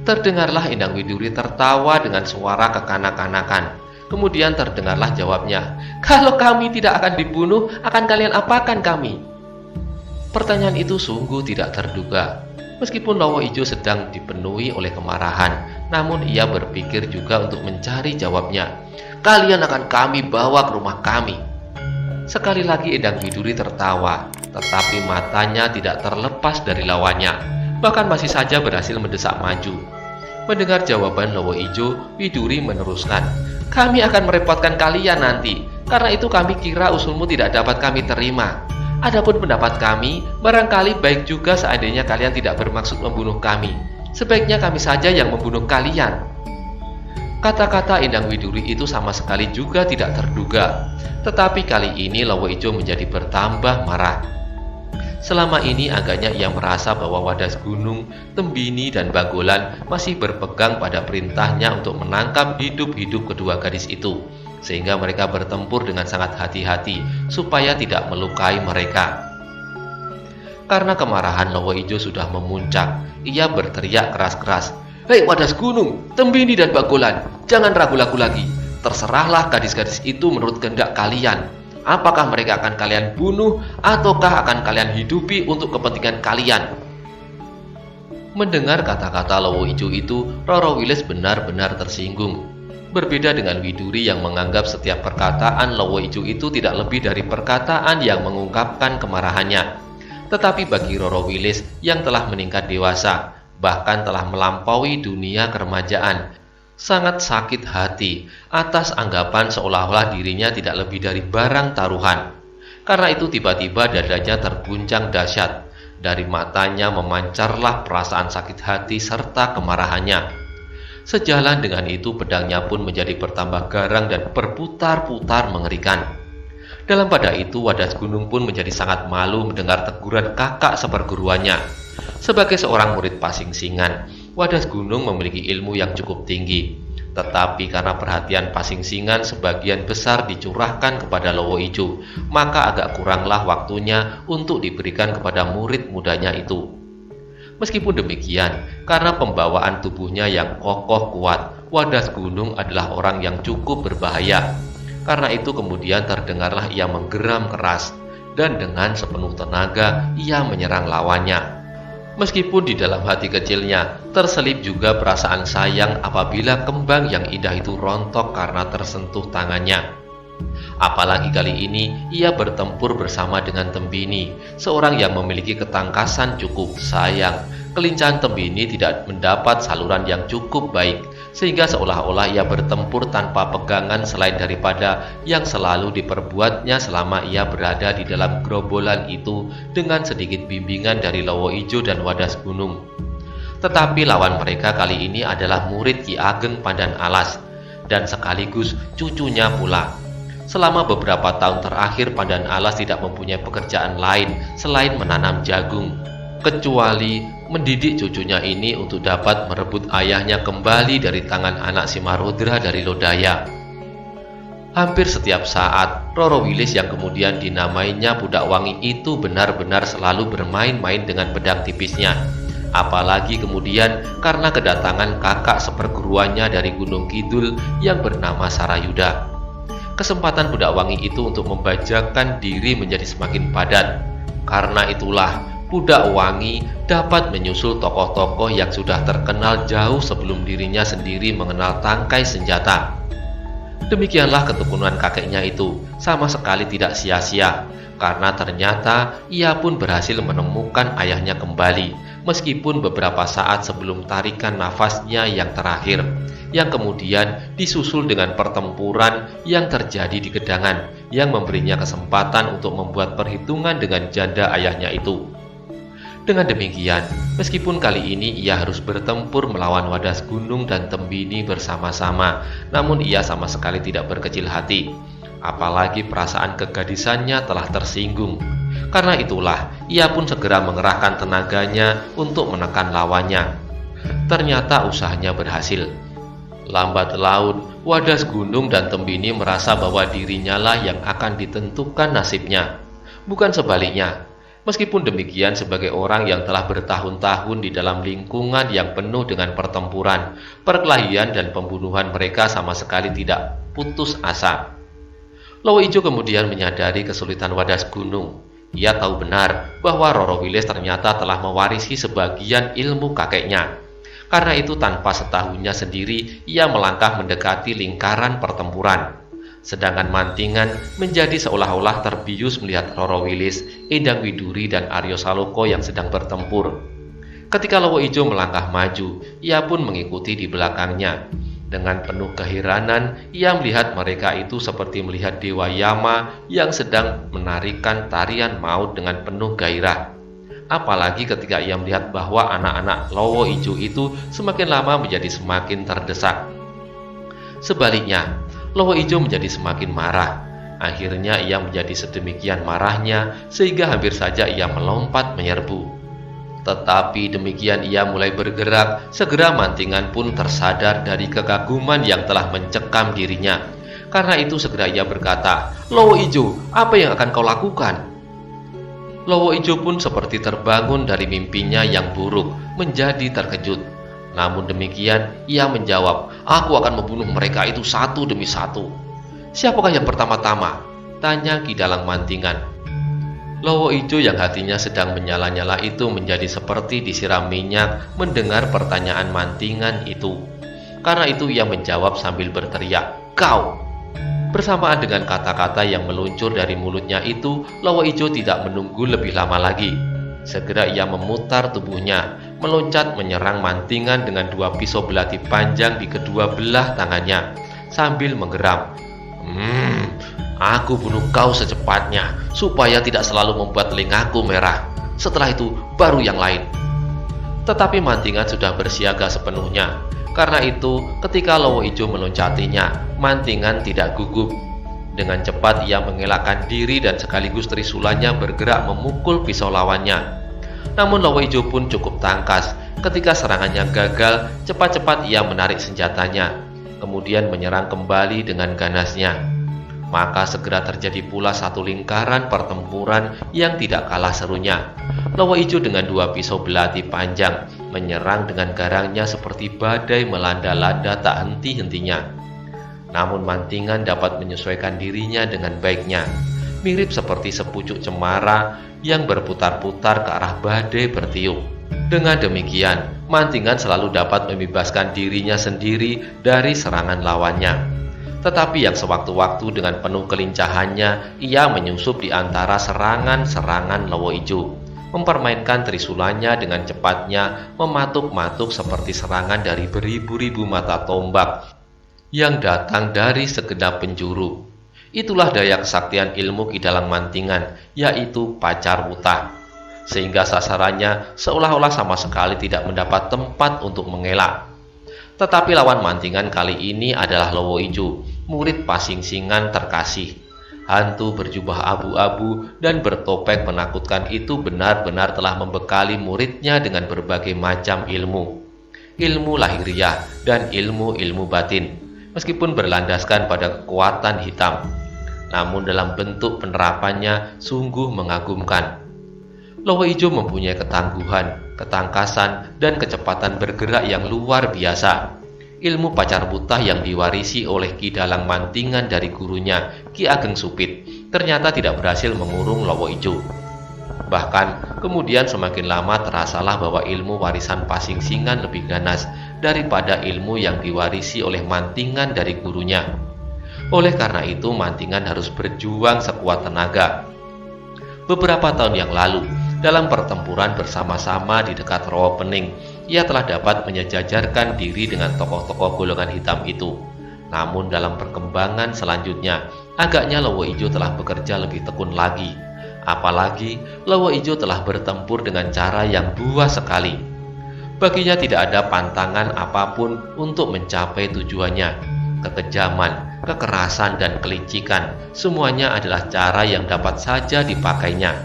S1: Terdengarlah Endang Widuri tertawa dengan suara kekanak-kanakan. Kemudian terdengarlah jawabnya, "Kalau kami tidak akan dibunuh, akan kalian apakan kami?" Pertanyaan itu sungguh tidak terduga. Meskipun Lowo Ijo sedang dipenuhi oleh kemarahan, namun ia berpikir juga untuk mencari jawabnya. "Kalian akan kami bawa ke rumah kami." Sekali lagi Endang Widuri tertawa, tetapi matanya tidak terlepas dari lawannya, bahkan masih saja berhasil mendesak maju. Mendengar jawaban Lowo Ijo, Widuri meneruskan, "Kami akan merepotkan kalian nanti, karena itu kami kira usulmu tidak dapat kami terima. Adapun pendapat kami, barangkali baik juga seandainya kalian tidak bermaksud membunuh kami. Sebaiknya kami saja yang membunuh kalian." Kata-kata Endang Widuri itu sama sekali juga tidak terduga. Tetapi kali ini Lowo Ijo menjadi bertambah marah. Selama ini agaknya ia merasa bahwa Wadas Gunung, Tembini, dan Bagolan masih berpegang pada perintahnya untuk menangkap hidup-hidup kedua gadis itu, sehingga mereka bertempur dengan sangat hati-hati supaya tidak melukai mereka. Karena kemarahan Lowo Ijo sudah memuncak, ia berteriak keras-keras, "Hei Wadas Gunung, Tembini, dan Bagolan, jangan ragu-ragu lagi. Terserahlah gadis-gadis itu menurut kehendak kalian. Apakah mereka akan kalian bunuh ataukah akan kalian hidupi untuk kepentingan kalian?" Mendengar kata-kata Lowo Ijo itu, Roro Wilis benar-benar tersinggung. Berbeda dengan Widuri yang menganggap setiap perkataan Lowo Ijo itu tidak lebih dari perkataan yang mengungkapkan kemarahannya. Tetapi bagi Roro Wilis yang telah meningkat dewasa, bahkan telah melampaui dunia keremajaan, sangat sakit hati atas anggapan seolah-olah dirinya tidak lebih dari barang taruhan. Karena itu tiba-tiba dadanya terguncang dahsyat. Dari matanya memancarlah perasaan sakit hati serta kemarahannya. Sejalan dengan itu pedangnya pun menjadi bertambah garang dan berputar-putar mengerikan. Dalam pada itu Wadas Gunung pun menjadi sangat malu mendengar teguran kakak seperguruannya. Sebagai seorang murid Pasingsingan, Wadas Gunung memiliki ilmu yang cukup tinggi. Tetapi karena perhatian Pasingsingan sebagian besar dicurahkan kepada Lowo Ijo, maka agak kuranglah waktunya untuk diberikan kepada murid mudanya itu. Meskipun demikian, karena pembawaan tubuhnya yang kokoh kuat, Wadas Gunung adalah orang yang cukup berbahaya. Karena itu kemudian terdengarlah ia menggeram keras, dan dengan sepenuh tenaga ia menyerang lawannya. Meskipun di dalam hati kecilnya terselip juga perasaan sayang apabila kembang yang indah itu rontok karena tersentuh tangannya. Apalagi kali ini ia bertempur bersama dengan Tembini, seorang yang memiliki ketangkasan cukup. Sayang, kelincahan Tembini tidak mendapat saluran yang cukup baik, sehingga seolah-olah ia bertempur tanpa pegangan selain daripada yang selalu diperbuatnya selama ia berada di dalam gerombolan itu dengan sedikit bimbingan dari Lowo Ijo dan Wadas Gunung. Tetapi lawan mereka kali ini adalah murid Ki Ageng Pandan Alas, dan sekaligus cucunya pula. Selama beberapa tahun terakhir Pandan Alas tidak mempunyai pekerjaan lain selain menanam jagung, kecuali mendidik cucunya ini untuk dapat merebut ayahnya kembali dari tangan anak Simarodra dari Lodaya. Hampir setiap saat, Roro Wilis yang kemudian dinamainya Budak Wangi itu benar-benar selalu bermain-main dengan pedang tipisnya. Apalagi kemudian karena kedatangan kakak seperguruannya dari Gunung Kidul yang bernama Sarayuda. Kesempatan Budak Wangi itu untuk membajakan diri menjadi semakin padat. Karena itulah Budak Wangi dapat menyusul tokoh-tokoh yang sudah terkenal jauh sebelum dirinya sendiri mengenal tangkai senjata. Demikianlah ketekunan kakeknya itu sama sekali tidak sia-sia, karena ternyata ia pun berhasil menemukan ayahnya kembali, meskipun beberapa saat sebelum tarikan nafasnya yang terakhir, yang kemudian disusul dengan pertempuran yang terjadi di Gedangan, yang memberinya kesempatan untuk membuat perhitungan dengan janda ayahnya itu. Dengan demikian, meskipun kali ini ia harus bertempur melawan Wadas Gunung dan Tembini bersama-sama, namun ia sama sekali tidak berkecil hati. Apalagi perasaan kegadisannya telah tersinggung. Karena itulah, ia pun segera mengerahkan tenaganya untuk menekan lawannya. Ternyata usahanya berhasil. Lambat laun, Wadas Gunung dan Tembini merasa bahwa dirinya lah yang akan ditentukan nasibnya. Bukan sebaliknya. Meskipun demikian, sebagai orang yang telah bertahun-tahun di dalam lingkungan yang penuh dengan pertempuran, perkelahian dan pembunuhan, mereka sama sekali tidak putus asa. Lowo Ijo kemudian menyadari kesulitan Wadas Gunung. Ia tahu benar bahwa Roro Wilis ternyata telah mewarisi sebagian ilmu kakeknya. Karena itu tanpa setahunya sendiri, ia melangkah mendekati lingkaran pertempuran. Sedangkan Mantingan menjadi seolah-olah terbius melihat Roro Wilis, Endang Widuri, dan Aryo Saloko yang sedang bertempur. Ketika Lowo Ijo melangkah maju, ia pun mengikuti di belakangnya. Dengan penuh keheranan, ia melihat mereka itu seperti melihat Dewa Yama yang sedang menarikan tarian maut dengan penuh gairah. Apalagi ketika ia melihat bahwa anak-anak Lowo Ijo itu semakin lama menjadi semakin terdesak. Sebaliknya, Lowo Ijo menjadi semakin marah. Akhirnya ia menjadi sedemikian marahnya sehingga hampir saja ia melompat menyerbu. Tetapi demikian ia mulai bergerak, segera Mantingan pun tersadar dari kekaguman yang telah mencekam dirinya. Karena itu segera ia berkata, "Lowo Ijo, apa yang akan kau lakukan?" Lowo Ijo pun seperti terbangun dari mimpinya yang buruk, menjadi terkejut. Namun demikian, ia menjawab, "Aku akan membunuh mereka itu satu demi satu." "Siapakah yang pertama-tama?" tanya Ki Dalang Mantingan. Lowo Ijo yang hatinya sedang menyala-nyala itu menjadi seperti disiram minyak mendengar pertanyaan Mantingan itu. Karena itu ia menjawab sambil berteriak, "Kau!" Bersamaan dengan kata-kata yang meluncur dari mulutnya itu, Lowo Ijo tidak menunggu lebih lama lagi. Segera ia memutar tubuhnya, meloncat menyerang Mantingan dengan dua pisau belati panjang di kedua belah tangannya, sambil menggeram. Aku bunuh kau secepatnya, supaya tidak selalu membuat telingaku merah. Setelah itu, baru yang lain. Tetapi Mantingan sudah bersiaga sepenuhnya. Karena itu, ketika Lowo Ijo meloncatinya, Mantingan tidak gugup. Dengan cepat ia mengelakkan diri dan sekaligus trisulanya bergerak memukul pisau lawannya. Namun Lowo Ijo pun cukup tangkas. Ketika serangannya gagal, cepat-cepat ia menarik senjatanya, kemudian menyerang kembali dengan ganasnya. Maka segera terjadi pula satu lingkaran pertempuran yang tidak kalah serunya. Lowo Ijo dengan dua pisau belati panjang menyerang dengan garangnya seperti badai melanda-landa tak henti-hentinya. Namun Mantingan dapat menyesuaikan dirinya dengan baiknya, mirip seperti sepucuk cemara yang berputar-putar ke arah badai bertiup. Dengan demikian, Mantingan selalu dapat membebaskan dirinya sendiri dari serangan lawannya. Tetapi yang sewaktu-waktu dengan penuh kelincahannya, ia menyusup di antara serangan-serangan Lowo Ijo, mempermainkan trisulanya dengan cepatnya, mematuk-matuk seperti serangan dari beribu-ribu mata tombak yang datang dari segenap penjuru. Itulah daya kesaktian ilmu Ki Dalang Mantingan, yaitu pacar wuta, sehingga sasarannya seolah-olah sama sekali tidak mendapat tempat untuk mengelak. Tetapi lawan Mantingan kali ini adalah Lowo Ijo, murid Pasingsingan terkasih. Hantu berjubah abu-abu dan bertopeng menakutkan itu benar-benar telah membekali muridnya dengan berbagai macam ilmu lahiriah dan ilmu-ilmu batin, meskipun berlandaskan pada kekuatan hitam, namun dalam bentuk penerapannya sungguh mengagumkan. Lowo Ijo mempunyai ketangguhan, ketangkasan, dan kecepatan bergerak yang luar biasa. Ilmu pacar buta yang diwarisi oleh Ki Dalang Mantingan dari gurunya, Ki Ageng Supit, ternyata tidak berhasil mengurung Lowo Ijo. Bahkan kemudian semakin lama terasalah bahwa ilmu warisan Pasingsingan lebih ganas daripada ilmu yang diwarisi oleh Mantingan dari gurunya. Oleh karena itu Mantingan harus berjuang sekuat tenaga. Beberapa tahun yang lalu, dalam pertempuran bersama-sama di dekat Rawa Pening, ia telah dapat menyejajarkan diri dengan tokoh-tokoh golongan hitam itu. Namun dalam perkembangan selanjutnya, agaknya Lowo Ijo telah bekerja lebih tekun lagi. Apalagi Lowo Ijo telah bertempur dengan cara yang buas sekali. Baginya tidak ada pantangan apapun untuk mencapai tujuannya. Kekejaman, kekerasan, dan kelicikan, semuanya adalah cara yang dapat saja dipakainya.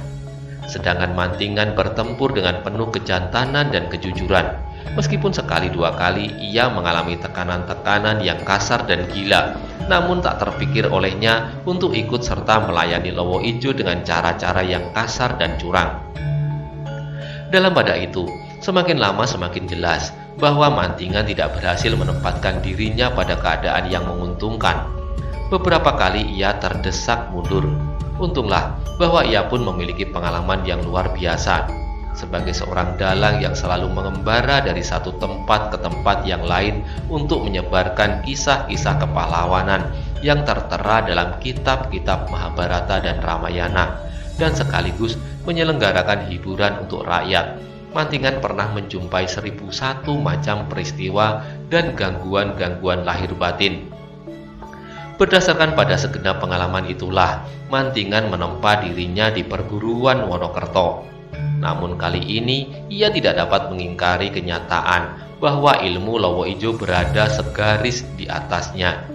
S1: Sedangkan Mantingan bertempur dengan penuh kejantanan dan kejujuran. Meskipun sekali dua kali ia mengalami tekanan-tekanan yang kasar dan gila, namun tak terpikir olehnya untuk ikut serta melayani Lowo Ijo dengan cara-cara yang kasar dan curang. Dalam pada itu, semakin lama semakin jelas bahwa Mantingan tidak berhasil menempatkan dirinya pada keadaan yang menguntungkan. Beberapa kali ia terdesak mundur. Untunglah bahwa ia pun memiliki pengalaman yang luar biasa. Sebagai seorang dalang yang selalu mengembara dari satu tempat ke tempat yang lain untuk menyebarkan kisah-kisah kepahlawanan yang tertera dalam kitab-kitab Mahabharata dan Ramayana, dan sekaligus menyelenggarakan hiburan untuk rakyat, Mantingan pernah menjumpai 1001 macam peristiwa dan gangguan-gangguan lahir batin. Berdasarkan pada segenap pengalaman itulah, Mantingan menempa dirinya di perguruan Wonokerto. Namun kali ini, ia tidak dapat mengingkari kenyataan bahwa ilmu Lowo Ijo berada segaris di atasnya.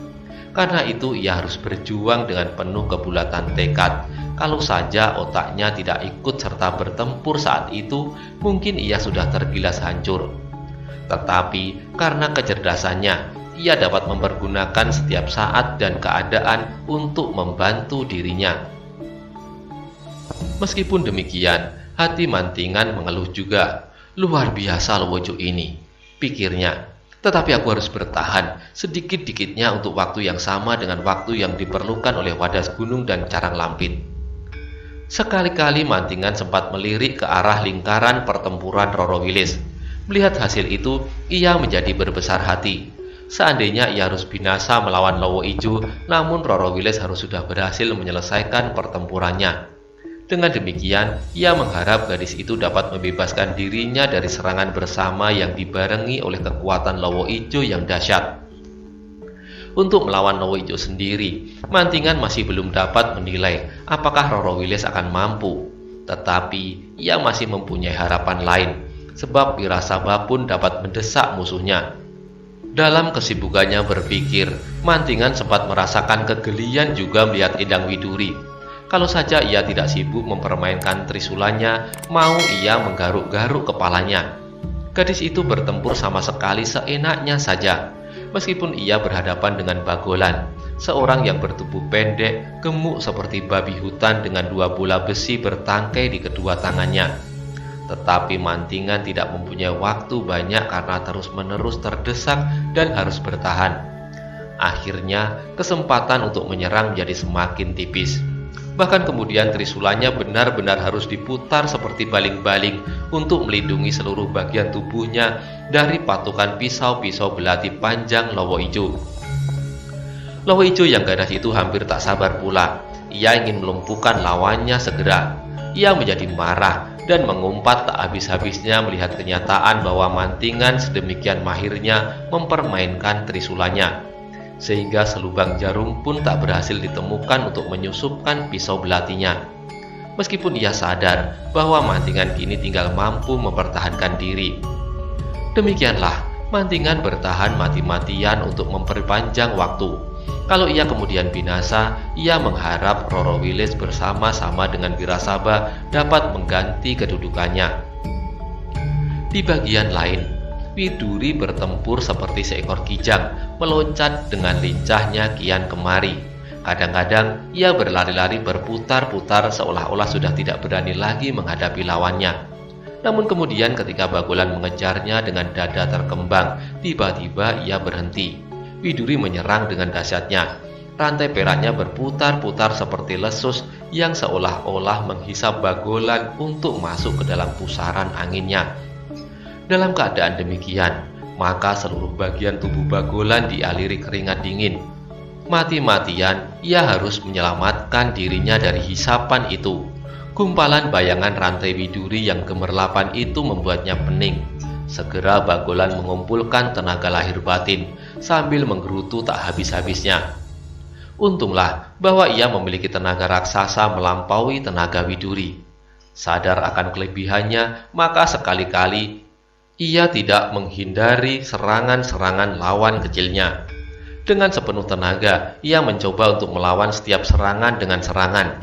S1: Karena itu, ia harus berjuang dengan penuh kebulatan tekad. Kalau saja otaknya tidak ikut serta bertempur saat itu, mungkin ia sudah tergilas hancur. Tetapi karena kecerdasannya, ia dapat mempergunakan setiap saat dan keadaan untuk membantu dirinya. Meskipun demikian, hati Mantingan mengeluh juga. Luar biasa Lowo Ijo ini, pikirnya. Tetapi aku harus bertahan sedikit-dikitnya untuk waktu yang sama dengan waktu yang diperlukan oleh Wadas Gunung dan Carang Lampit. Sekali-kali Mantingan sempat melirik ke arah lingkaran pertempuran Roro Wilis. Melihat hasil itu, ia menjadi berbesar hati. Seandainya ia harus binasa melawan Lowo Ijo, namun Roro Wilis harus sudah berhasil menyelesaikan pertempurannya. Dengan demikian, ia mengharap gadis itu dapat membebaskan dirinya dari serangan bersama yang dibarengi oleh kekuatan Lowo Ijo yang dahsyat. Untuk melawan Lowo Ijo sendiri, Mantingan masih belum dapat menilai apakah Roro Wilis akan mampu. Tetapi, ia masih mempunyai harapan lain, sebab Wirasaba pun dapat mendesak musuhnya. Dalam kesibukannya berpikir, Mantingan sempat merasakan kegelian juga melihat Endang Widuri. Kalau saja ia tidak sibuk mempermainkan trisulanya, mau ia menggaruk-garuk kepalanya. Gadis itu bertempur sama sekali seenaknya saja. Meskipun ia berhadapan dengan Bagolan, seorang yang bertubuh pendek, gemuk seperti babi hutan dengan 2 bola besi bertangkai di kedua tangannya. Tetapi Mantingan tidak mempunyai waktu banyak karena terus-menerus terdesak dan harus bertahan. Akhirnya, kesempatan untuk menyerang menjadi semakin tipis. Bahkan kemudian trisulanya benar-benar harus diputar seperti baling-baling untuk melindungi seluruh bagian tubuhnya dari patukan pisau-pisau belati panjang Lowo Ijo. Lowo Ijo yang ganas itu hampir tak sabar pula. Ia ingin melumpuhkan lawannya segera. Ia menjadi marah dan mengumpat tak habis-habisnya melihat kenyataan bahwa Mantingan sedemikian mahirnya mempermainkan trisulanya, sehingga selubang jarum pun tak berhasil ditemukan untuk menyusupkan pisau belatinya. Meskipun ia sadar bahwa Mantingan kini tinggal mampu mempertahankan diri. Demikianlah, Mantingan bertahan mati-matian untuk memperpanjang waktu. Kalau ia kemudian binasa, ia mengharap Roro Wilis bersama-sama dengan Wirasaba dapat mengganti kedudukannya. Di bagian lain, Widuri bertempur seperti seekor kijang, meloncat dengan lincahnya kian kemari. Kadang-kadang ia berlari-lari berputar-putar seolah-olah sudah tidak berani lagi menghadapi lawannya. Namun kemudian ketika Bagolan mengejarnya dengan dada terkembang, tiba-tiba ia berhenti. Widuri menyerang dengan dahsyatnya. Rantai peraknya berputar-putar seperti lesus yang seolah-olah menghisap Bagolan untuk masuk ke dalam pusaran anginnya. Dalam keadaan demikian, maka seluruh bagian tubuh Bagolan dialiri keringat dingin. Mati-matian, ia harus menyelamatkan dirinya dari hisapan itu. Gumpalan bayangan rantai Widuri yang gemerlapan itu membuatnya pening. Segera Bagolan mengumpulkan tenaga lahir batin sambil menggerutu tak habis-habisnya. Untunglah bahwa ia memiliki tenaga raksasa melampaui tenaga Widuri. Sadar akan kelebihannya, maka sekali-kali ia tidak menghindari serangan-serangan lawan kecilnya. Dengan sepenuh tenaga, ia mencoba untuk melawan setiap serangan dengan serangan.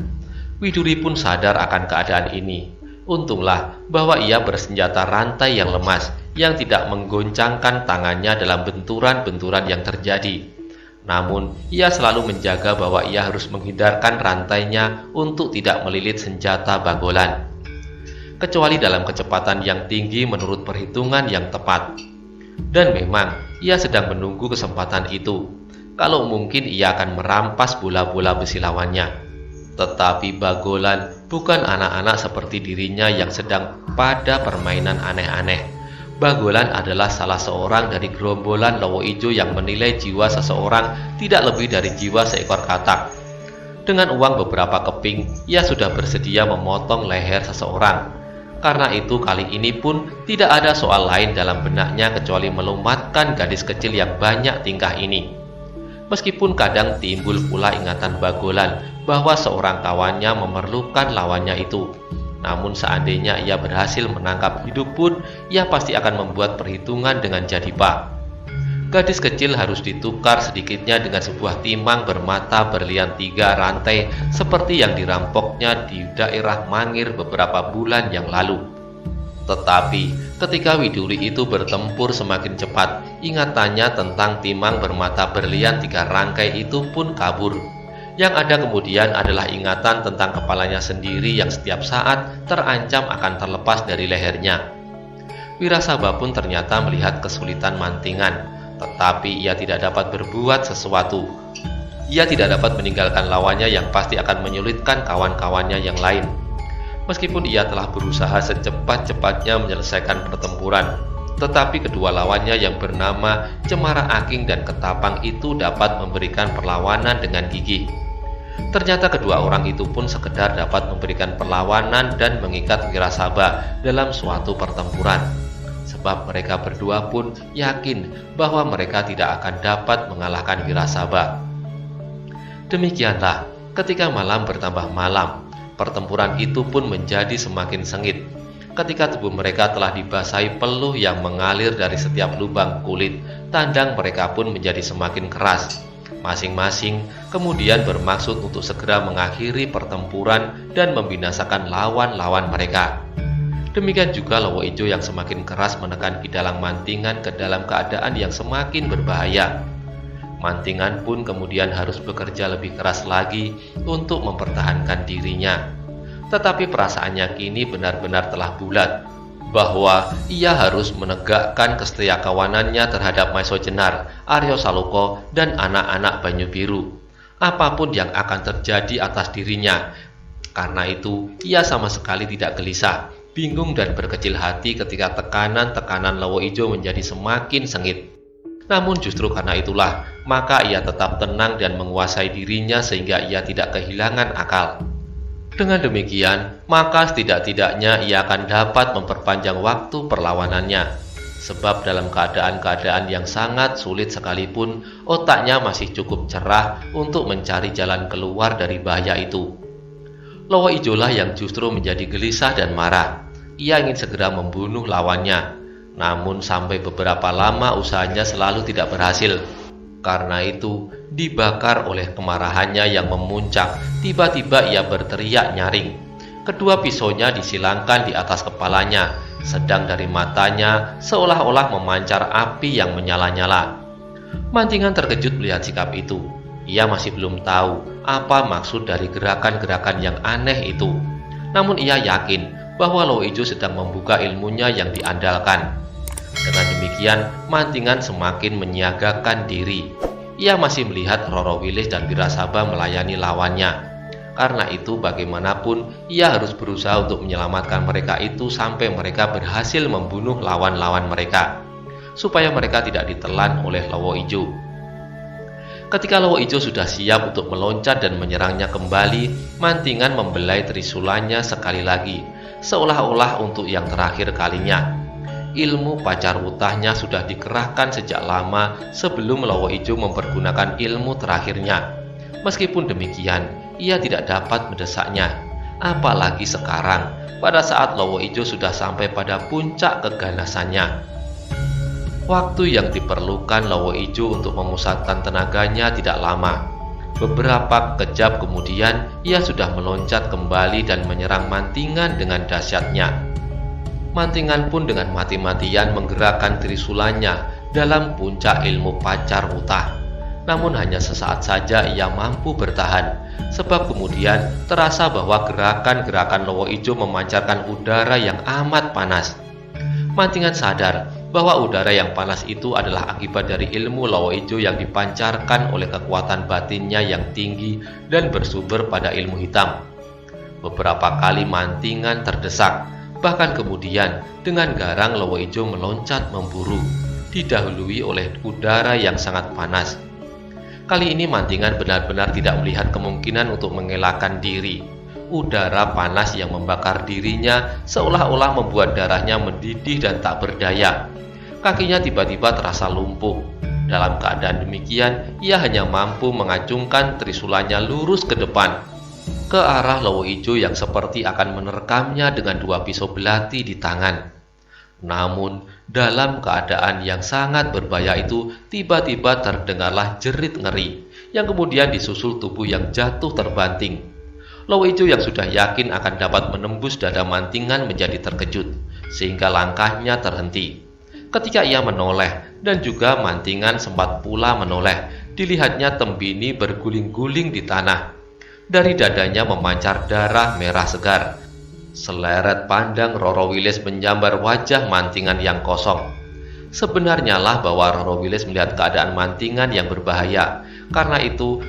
S1: Widuri pun sadar akan keadaan ini. Untunglah bahwa ia bersenjata rantai yang lemas, yang tidak menggoncangkan tangannya dalam benturan-benturan yang terjadi. Namun, ia selalu menjaga bahwa ia harus menghindarkan rantainya untuk tidak melilit senjata Bagolan, kecuali dalam kecepatan yang tinggi menurut perhitungan yang tepat. Dan memang, ia sedang menunggu kesempatan itu. Kalau mungkin ia akan merampas bola-bola besi lawannya. Tetapi Bagolan bukan anak-anak seperti dirinya yang sedang pada permainan aneh-aneh. Bagolan adalah salah seorang dari gerombolan Lowo Ijo yang menilai jiwa seseorang tidak lebih dari jiwa seekor katak. Dengan uang beberapa keping, ia sudah bersedia memotong leher seseorang. Karena itu kali ini pun tidak ada soal lain dalam benaknya kecuali melumatkan gadis kecil yang banyak tingkah ini. Meskipun kadang timbul pula ingatan Bagolan bahwa seorang kawannya memerlukan lawannya itu. Namun seandainya ia berhasil menangkap hidup pun, ia pasti akan membuat perhitungan dengan Jadipa. Gadis kecil harus ditukar sedikitnya dengan sebuah timang bermata berlian 3 rantai seperti yang dirampoknya di daerah Mangir beberapa bulan yang lalu. Tetapi ketika Widuri itu bertempur semakin cepat, ingatannya tentang timang bermata berlian 3 rangkai itu pun kabur. Yang ada kemudian adalah ingatan tentang kepalanya sendiri yang setiap saat terancam akan terlepas dari lehernya. Wirasaba pun ternyata melihat kesulitan Mantingan, tetapi ia tidak dapat berbuat sesuatu. Ia tidak dapat meninggalkan lawannya yang pasti akan menyulitkan kawan-kawannya yang lain. Meskipun ia telah berusaha secepat-cepatnya menyelesaikan pertempuran, tetapi kedua lawannya yang bernama Cemara Aking dan Ketapang itu dapat memberikan perlawanan dengan gigih. Ternyata kedua orang itu pun sekedar dapat memberikan perlawanan dan mengikat Wirasaba dalam suatu pertempuran. Sebab mereka berdua pun yakin bahwa mereka tidak akan dapat mengalahkan Wirasaba. Demikianlah, ketika malam bertambah malam, pertempuran itu pun menjadi semakin sengit. Ketika tubuh mereka telah dibasahi peluh yang mengalir dari setiap lubang kulit, tandang mereka pun menjadi semakin keras. Masing-masing kemudian bermaksud untuk segera mengakhiri pertempuran dan membinasakan lawan-lawan mereka. Demikian juga Lowo Ijo yang semakin keras menekan Kidalang Mantingan ke dalam keadaan yang semakin berbahaya. Mantingan pun kemudian harus bekerja lebih keras lagi untuk mempertahankan dirinya. Tetapi perasaannya kini benar-benar telah bulat, bahwa ia harus menegakkan kesetiakawanannya terhadap Maiso Jenar, Aryo Saloka, dan anak-anak Banyu Biru, apapun yang akan terjadi atas dirinya. Karena itu, ia sama sekali tidak gelisah, bingung dan berkecil hati ketika tekanan-tekanan Lowo Ijo menjadi semakin sengit. Namun justru karena itulah, maka ia tetap tenang dan menguasai dirinya sehingga ia tidak kehilangan akal. Dengan demikian, maka setidak-tidaknya ia akan dapat memperpanjang waktu perlawanannya. Sebab dalam keadaan-keadaan yang sangat sulit sekalipun, otaknya masih cukup cerah untuk mencari jalan keluar dari bahaya itu. Lowo Ijo lah yang justru menjadi gelisah dan marah. Ia ingin segera membunuh lawannya. Namun sampai beberapa lama usahanya selalu tidak berhasil. Karena itu, dibakar oleh kemarahannya yang memuncak, tiba-tiba ia berteriak nyaring. Kedua pisaunya disilangkan di atas kepalanya, sedang dari matanya seolah-olah memancar api yang menyala-nyala. Mantingan terkejut melihat sikap itu. Ia masih belum tahu apa maksud dari gerakan-gerakan yang aneh itu. Namun ia yakin bahwa Lowo Ijo sedang membuka ilmunya yang diandalkan. Dengan demikian, Mantingan semakin menyiagakan diri. Ia masih melihat Roro Wilis dan Wirasaba melayani lawannya. Karena itu, bagaimanapun ia harus berusaha untuk menyelamatkan mereka itu sampai mereka berhasil membunuh lawan-lawan mereka, supaya mereka tidak ditelan oleh Lowo Ijo. Ketika Lowo Ijo sudah siap untuk meloncat dan menyerangnya kembali, Mantingan membelai trisulanya sekali lagi, seolah-olah untuk yang terakhir kalinya. Ilmu pacar wutahnya sudah dikerahkan sejak lama sebelum Lowo Ijo mempergunakan ilmu terakhirnya. Meskipun demikian, ia tidak dapat mendesaknya. Apalagi sekarang, pada saat Lowo Ijo sudah sampai pada puncak keganasannya. Waktu yang diperlukan Lowo Ijo untuk memusatkan tenaganya tidak lama. Beberapa kejap kemudian, ia sudah meloncat kembali dan menyerang Mantingan dengan dahsyatnya. Mantingan pun dengan mati-matian menggerakkan trisulanya dalam puncak ilmu pacar wutah. Namun hanya sesaat saja ia mampu bertahan, sebab kemudian terasa bahwa gerakan-gerakan Lowo Ijo memancarkan udara yang amat panas. Mantingan sadar bahwa udara yang panas itu adalah akibat dari ilmu Lowo Ijo yang dipancarkan oleh kekuatan batinnya yang tinggi dan bersumber pada ilmu hitam. Beberapa kali Mantingan terdesak. Bahkan kemudian dengan garang Lowo Ijo meloncat memburu, didahului oleh udara yang sangat panas. Kali ini Mantingan benar-benar tidak melihat kemungkinan untuk mengelakkan diri. Udara panas yang membakar dirinya seolah-olah membuat darahnya mendidih dan tak berdaya. Kakinya tiba-tiba terasa lumpuh. Dalam keadaan demikian, ia hanya mampu mengacungkan trisulanya lurus ke depan, ke arah Lowo Ijo yang seperti akan menerkamnya dengan dua pisau belati di tangan. Namun, dalam keadaan yang sangat berbahaya itu, tiba-tiba terdengarlah jerit ngeri, yang kemudian disusul tubuh yang jatuh terbanting. Lowo Ijo yang sudah yakin akan dapat menembus dada Mantingan menjadi terkejut, sehingga langkahnya terhenti. Ketika ia menoleh, dan juga Mantingan sempat pula menoleh, dilihatnya Tembini berguling-guling di tanah. Dari dadanya memancar darah merah segar. Seleret pandang Roro Wilis menyambar wajah Mantingan yang kosong. Sebenarnya lah bahwa Roro Wilis melihat keadaan Mantingan yang berbahaya. Karena itu,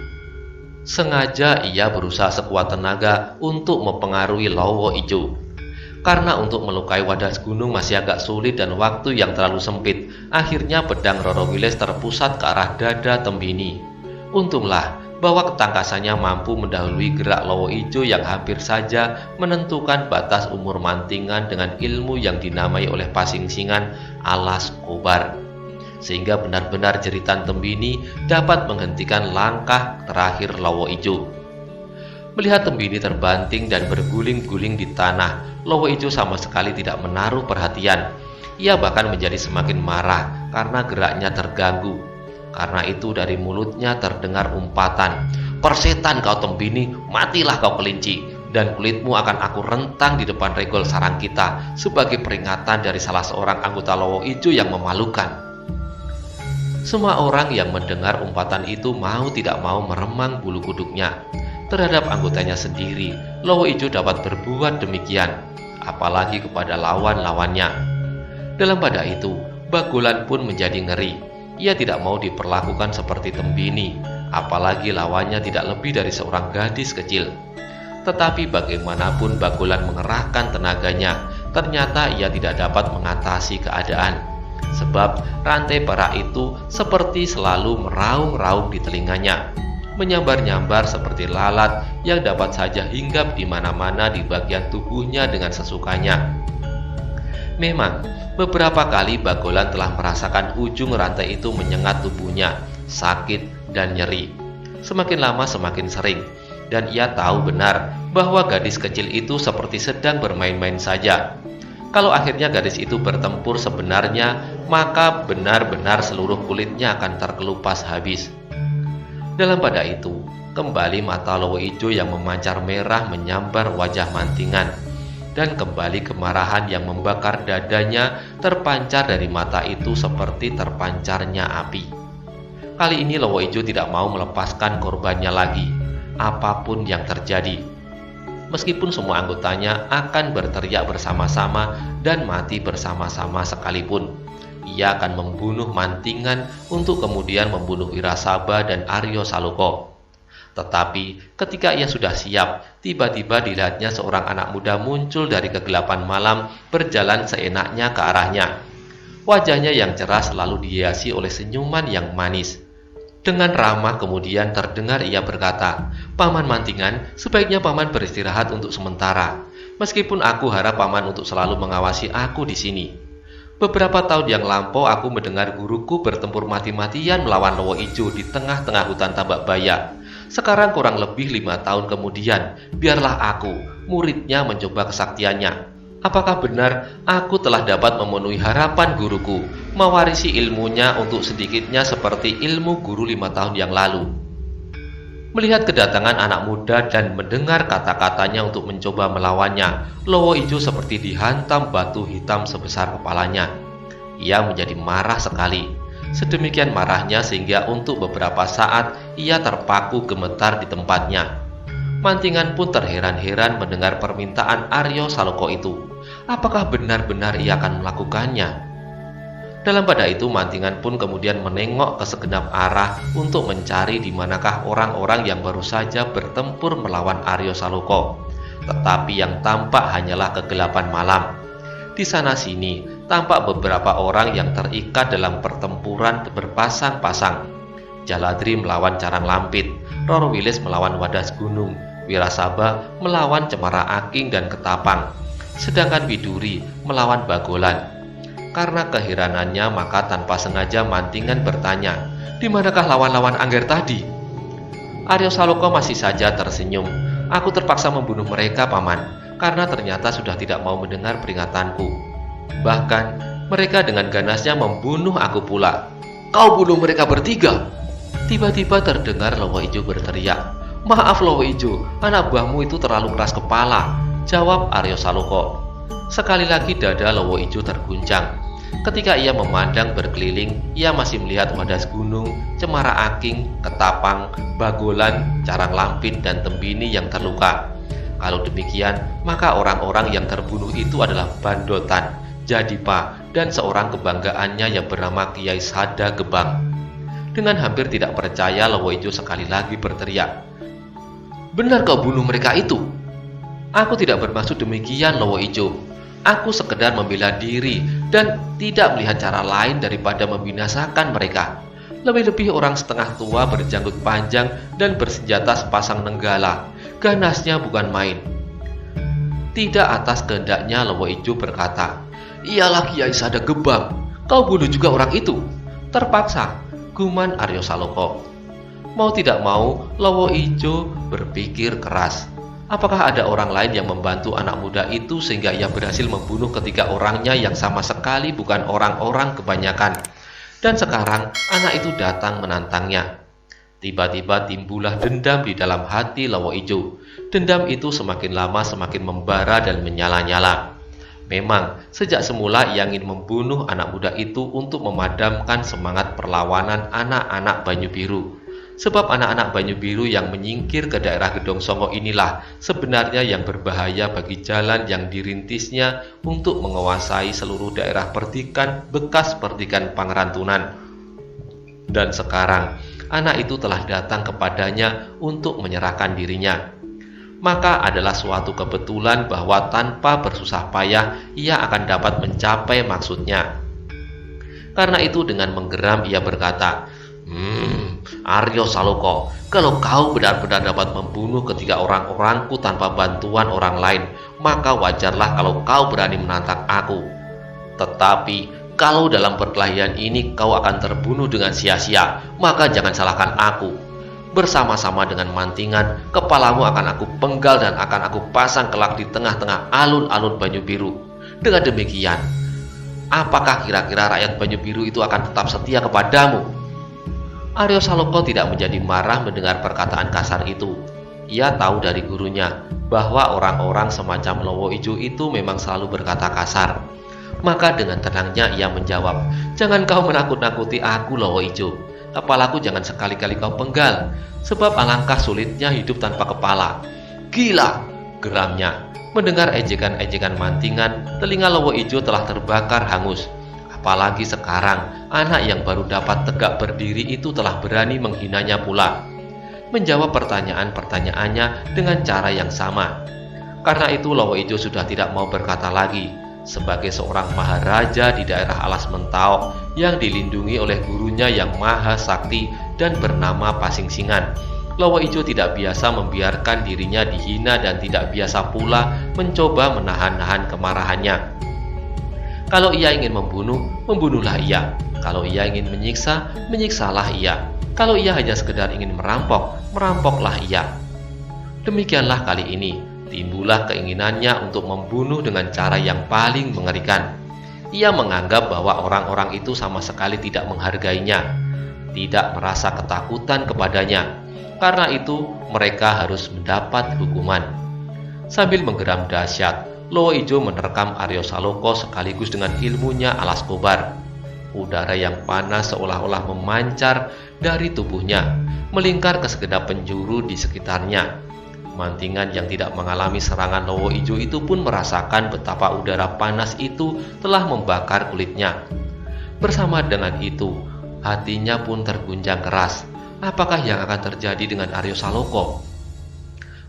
S1: sengaja ia berusaha sekuat tenaga untuk mempengaruhi Lowo Ijo. Karena untuk melukai Wadas Gunung masih agak sulit dan waktu yang terlalu sempit, akhirnya pedang Roro Wilis terpusat ke arah dada Tembini. Untunglah, bahwa ketangkasannya mampu mendahului gerak Lowo Ijo yang hampir saja menentukan batas umur Mantingan dengan ilmu yang dinamai oleh pasing-singan alas kobar, sehingga benar-benar jeritan Tembini dapat menghentikan langkah terakhir Lowo Ijo. Melihat Tembini terbanting dan berguling-guling di tanah, Lowo Ijo sama sekali tidak menaruh perhatian. Ia bahkan menjadi semakin marah karena geraknya terganggu. Karena itu dari mulutnya terdengar umpatan, "Persetan kau Tembini, matilah kau kelinci, dan kulitmu akan aku rentang di depan regol sarang kita sebagai peringatan dari salah seorang anggota Lowo Ijo yang memalukan." Semua orang yang mendengar umpatan itu mau tidak mau meremang bulu kuduknya. Terhadap anggotanya sendiri, Lowo Ijo dapat berbuat demikian, apalagi kepada lawan-lawannya. Dalam pada itu, Bagolan pun menjadi ngeri. Ia tidak mau diperlakukan seperti Tembini, apalagi lawannya tidak lebih dari seorang gadis kecil. Tetapi bagaimanapun Bagolan mengerahkan tenaganya, ternyata ia tidak dapat mengatasi keadaan. Sebab rantai perak itu seperti selalu meraung-raung di telinganya, menyambar-nyambar seperti lalat yang dapat saja hinggap di mana-mana di bagian tubuhnya dengan sesukanya. Memang, beberapa kali Bagolan telah merasakan ujung rantai itu menyengat tubuhnya, sakit dan nyeri. Semakin lama semakin sering, dan ia tahu benar bahwa gadis kecil itu seperti sedang bermain-main saja. Kalau akhirnya gadis itu bertempur sebenarnya, maka benar-benar seluruh kulitnya akan terkelupas habis. Dalam pada itu, kembali mata Lowo Ijo yang memancar merah menyambar wajah Mantingan, dan kembali kemarahan yang membakar dadanya terpancar dari mata itu seperti terpancarnya api. Kali ini Lowo Ijo tidak mau melepaskan korbannya lagi, apapun yang terjadi. Meskipun semua anggotanya akan berteriak bersama-sama dan mati bersama-sama sekalipun, ia akan membunuh Mantingan untuk kemudian membunuh Wirasaba dan Aryo Saloko. Tetapi ketika ia sudah siap, tiba-tiba dilihatnya seorang anak muda muncul dari kegelapan malam berjalan seenaknya ke arahnya. Wajahnya yang cerah selalu dihiasi oleh senyuman yang manis. Dengan ramah kemudian terdengar ia berkata, "Paman Mantingan, sebaiknya paman beristirahat untuk sementara. Meskipun aku harap paman untuk selalu mengawasi aku di sini. Beberapa tahun yang lampau aku mendengar guruku bertempur mati-matian melawan Lowo Ijo di tengah-tengah hutan Tambak Baya. Sekarang kurang lebih 5 tahun kemudian, biarlah aku, muridnya, mencoba kesaktiannya. Apakah benar aku telah dapat memenuhi harapan guruku, mewarisi ilmunya untuk sedikitnya seperti ilmu guru 5 tahun yang lalu?" Melihat kedatangan anak muda dan mendengar kata-katanya untuk mencoba melawannya, Lowo Ijo seperti dihantam batu hitam sebesar kepalanya. Ia menjadi marah sekali. Sedemikian marahnya sehingga untuk beberapa saat ia terpaku gemetar di tempatnya. Mantingan pun terheran-heran mendengar permintaan Aryo Saloko itu. Apakah benar-benar ia akan melakukannya? Dalam pada itu Mantingan pun kemudian menengok ke segenap arah untuk mencari di manakah orang-orang yang baru saja bertempur melawan Aryo Saloko. Tetapi yang tampak hanyalah kegelapan malam. Di sana-sini tampak beberapa orang yang terikat dalam pertempuran berpasang-pasang. Jaladri melawan Carang Lampit, Roro Wilis melawan Wadas Gunung, Wirasaba melawan Cemara Aking dan Ketapang, sedangkan Widuri melawan Bagolan. Karena keheranannya maka tanpa sengaja Mantingan bertanya, "Di manakah lawan-lawan Angger tadi?" Aryo Saloko masih saja tersenyum. "Aku terpaksa membunuh mereka, paman, karena ternyata sudah tidak mau mendengar peringatanku. Bahkan mereka dengan ganasnya membunuh aku pula." "Kau bunuh mereka bertiga?" Tiba-tiba terdengar Lowo Ijo berteriak. "Maaf Lowo Ijo, anak buahmu itu terlalu keras kepala," jawab Aryo Saloko. Sekali lagi dada Lowo Ijo terguncang. Ketika ia memandang berkeliling, ia masih melihat Wadas Gunung, Cemara Aking, Ketapang, Bagolan, Carang Lampit, dan Tembini yang terluka. Kalau demikian, maka orang-orang yang terbunuh itu adalah Bandotan, Jadipa, dan seorang kebanggaannya yang bernama Kiai Sada Gebang. Dengan hampir tidak percaya, Lowo Ijo sekali lagi berteriak, "Benar kau bunuh mereka itu?" "Aku tidak bermaksud demikian, Lowo Ijo. Aku sekedar membela diri dan tidak melihat cara lain daripada membinasakan mereka. Lebih-lebih orang setengah tua berjanggut panjang dan bersenjata sepasang nenggala. Ganasnya bukan main. Tidak atas kehendaknya, Lowo Ijo berkata, "Ialah Kiai Sada Gebang, kau bunuh juga orang itu." Terpaksa, guman Aryo Saloko. Mau tidak mau, Lowo Ijo berpikir keras. Apakah ada orang lain yang membantu anak muda itu sehingga ia berhasil membunuh ketiga orangnya yang sama sekali bukan orang-orang kebanyakan? Dan sekarang anak itu datang menantangnya. Tiba-tiba timbullah dendam di dalam hati Lowo Ijo. Dendam itu semakin lama semakin membara dan menyala-nyala. Memang, sejak semula ia ingin membunuh anak muda itu untuk memadamkan semangat perlawanan anak-anak Banyu Biru. Sebab anak-anak Banyu Biru yang menyingkir ke daerah Gedong Songo inilah sebenarnya yang berbahaya bagi jalan yang dirintisnya untuk menguasai seluruh daerah perdikan bekas perdikan Pangrantunan. Dan sekarang, anak itu telah datang kepadanya untuk menyerahkan dirinya. Maka adalah suatu kebetulan bahwa tanpa bersusah payah ia akan dapat mencapai maksudnya. Karena itu dengan menggeram ia berkata, Aryo Saloko, kalau kau benar-benar dapat membunuh ketiga orang-orangku tanpa bantuan orang lain, maka wajarlah kalau kau berani menantang aku. Tetapi kalau dalam perkelahian ini kau akan terbunuh dengan sia-sia, maka jangan salahkan aku. Bersama-sama dengan mantingan, kepalamu akan aku penggal dan akan aku pasang kelak di tengah-tengah alun-alun Banyu Biru. Dengan demikian, apakah kira-kira rakyat Banyu Biru itu akan tetap setia kepadamu? Aryo Saloko tidak menjadi marah mendengar perkataan kasar itu. Ia tahu dari gurunya bahwa orang-orang semacam Lowo Ijo itu memang selalu berkata kasar. Maka dengan tenangnya ia menjawab, "Jangan kau menakut-nakuti aku, Lowo Ijo. Kepalaku jangan sekali-kali kau penggal, sebab alangkah sulitnya hidup tanpa kepala." "Gila!" geramnya. Mendengar ejekan-ejekan mantingan, telinga Lowo Ijo telah terbakar hangus. Apalagi sekarang, anak yang baru dapat tegak berdiri itu telah berani menghinanya pula. Menjawab pertanyaan-pertanyaannya dengan cara yang sama. Karena itu Lowo Ijo sudah tidak mau berkata lagi. Sebagai seorang maharaja di daerah Alas Mentao yang dilindungi oleh gurunya yang maha sakti dan bernama Pasingsingan, Lowo Ijo tidak biasa membiarkan dirinya dihina dan tidak biasa pula mencoba menahan-nahan kemarahannya. Kalau ia ingin membunuh, membunuhlah ia. Kalau ia ingin menyiksa, menyiksalah ia. Kalau ia hanya sekedar ingin merampok, merampoklah ia. Demikianlah kali ini, timbullah keinginannya untuk membunuh dengan cara yang paling mengerikan. Ia menganggap bahwa orang-orang itu sama sekali tidak menghargainya, tidak merasa ketakutan kepadanya. Karena itu, mereka harus mendapat hukuman. Sambil menggeram dahsyat, Lowo Ijo menerkam Aryo Saloko sekaligus dengan ilmunya Alas Kobar. Udara yang panas seolah-olah memancar dari tubuhnya, melingkar ke segenap penjuru di sekitarnya. Mantingan yang tidak mengalami serangan Lowo Ijo itu pun merasakan betapa udara panas itu telah membakar kulitnya. Bersama dengan itu, hatinya pun terguncang keras. Apakah yang akan terjadi dengan Aryo Saloko?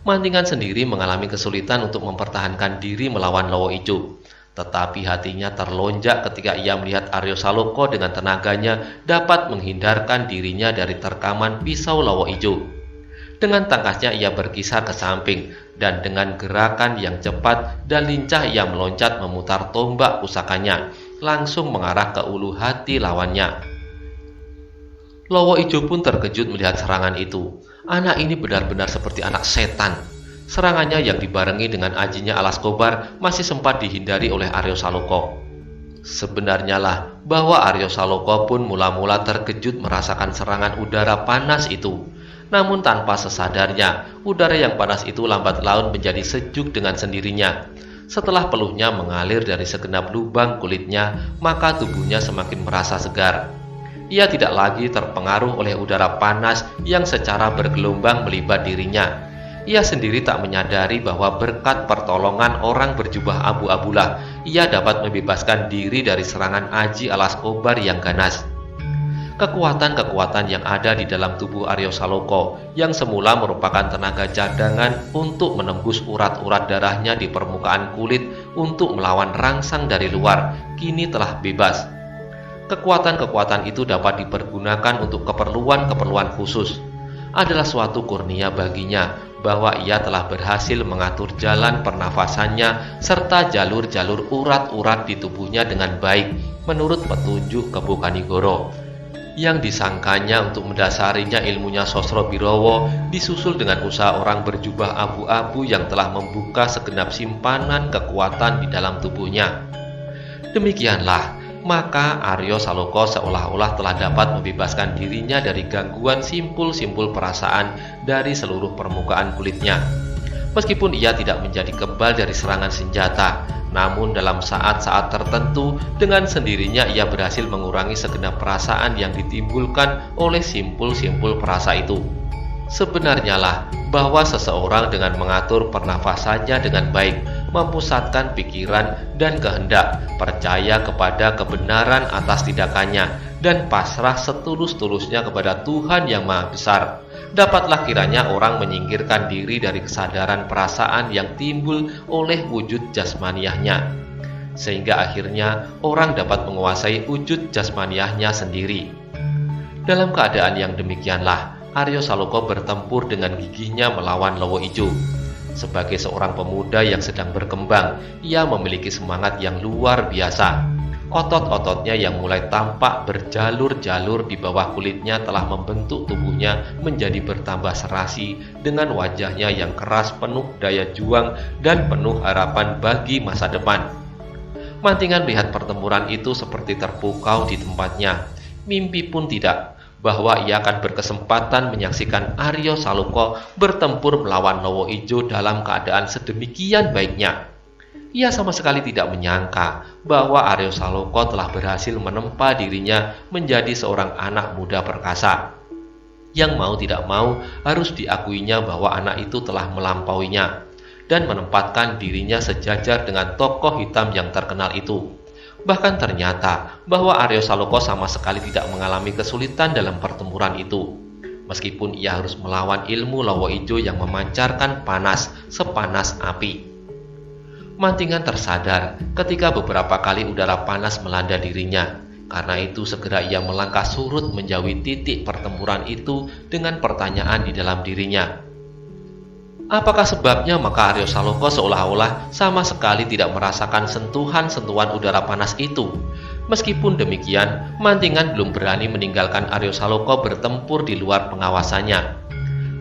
S1: Mantingan sendiri mengalami kesulitan untuk mempertahankan diri melawan Lowo Ijo. Tetapi hatinya terlonjak ketika ia melihat Aryo Saloko dengan tenaganya dapat menghindarkan dirinya dari terkaman pisau Lowo Ijo. Dengan tangkasnya ia berkisar ke samping, dan dengan gerakan yang cepat dan lincah ia meloncat memutar tombak pusakanya, langsung mengarah ke ulu hati lawannya. Lowo Ijo pun terkejut melihat serangan itu. Anak ini benar-benar seperti anak setan. Serangannya yang dibarengi dengan ajinya Alas Kobar masih sempat dihindari oleh Aryo Saloko. Sebenarnya lah bahwa Aryo Saloko pun mula-mula terkejut merasakan serangan udara panas itu. Namun tanpa sesadarnya, udara yang panas itu lambat laun menjadi sejuk dengan sendirinya. Setelah peluhnya mengalir dari segenap lubang kulitnya, maka tubuhnya semakin merasa segar. Ia tidak lagi terpengaruh oleh udara panas yang secara bergelombang melibat dirinya. Ia sendiri tak menyadari bahwa berkat pertolongan orang berjubah abu-abulah, ia dapat membebaskan diri dari serangan aji Alas Kobar yang ganas. Kekuatan-kekuatan yang ada di dalam tubuh Aryo Saloko yang semula merupakan tenaga cadangan untuk menembus urat-urat darahnya di permukaan kulit untuk melawan rangsang dari luar, kini telah bebas. Kekuatan-kekuatan itu dapat dipergunakan untuk keperluan-keperluan khusus. Adalah suatu kurnia baginya bahwa ia telah berhasil mengatur jalan pernafasannya serta jalur-jalur urat-urat di tubuhnya dengan baik menurut petunjuk Kebu Kanigoro. Yang disangkanya untuk mendasarinya ilmunya Sosrobirowo disusul dengan usaha orang berjubah abu-abu yang telah membuka segenap simpanan kekuatan di dalam tubuhnya. Demikianlah, maka Aryo Saloka seolah-olah telah dapat membebaskan dirinya dari gangguan simpul-simpul perasaan dari seluruh permukaan kulitnya. Meskipun ia tidak menjadi kebal dari serangan senjata, namun dalam saat-saat tertentu dengan sendirinya ia berhasil mengurangi segenap perasaan yang ditimbulkan oleh simpul-simpul perasa itu. Sebenarnya lah bahwa seseorang dengan mengatur pernafasannya dengan baik, memusatkan pikiran dan kehendak, percaya kepada kebenaran atas tindakannya, dan pasrah setulus-tulusnya kepada Tuhan yang Maha Besar, dapatlah kiranya orang menyingkirkan diri dari kesadaran perasaan yang timbul oleh wujud jasmaniahnya, sehingga akhirnya orang dapat menguasai wujud jasmaniahnya sendiri. Dalam keadaan yang demikianlah, Aryo Saloka bertempur dengan gigihnya melawan Lowo Ijo. Sebagai seorang pemuda yang sedang berkembang, ia memiliki semangat yang luar biasa. Otot-ototnya yang mulai tampak berjalur-jalur di bawah kulitnya telah membentuk tubuhnya menjadi bertambah serasi dengan wajahnya yang keras penuh daya juang dan penuh harapan bagi masa depan. Mantingan melihat pertempuran itu seperti terpukau di tempatnya. Mimpi pun tidak bahwa ia akan berkesempatan menyaksikan Aryo Saloka bertempur melawan Lowo Ijo dalam keadaan sedemikian baiknya. Ia sama sekali tidak menyangka bahwa Aryo Saloka telah berhasil menempa dirinya menjadi seorang anak muda perkasa. Yang mau tidak mau harus diakuinya bahwa anak itu telah melampauinya dan menempatkan dirinya sejajar dengan tokoh hitam yang terkenal itu. Bahkan ternyata bahwa Aryo Saloka sama sekali tidak mengalami kesulitan dalam pertempuran itu. Meskipun ia harus melawan ilmu Lowo Ijo yang memancarkan panas sepanas api. Mantingan tersadar ketika beberapa kali udara panas melanda dirinya. Karena itu segera ia melangkah surut menjauhi titik pertempuran itu dengan pertanyaan di dalam dirinya. Apakah sebabnya maka Aryo Saloka seolah-olah sama sekali tidak merasakan sentuhan-sentuhan udara panas itu? Meskipun demikian, Mantingan belum berani meninggalkan Aryo Saloka bertempur di luar pengawasannya.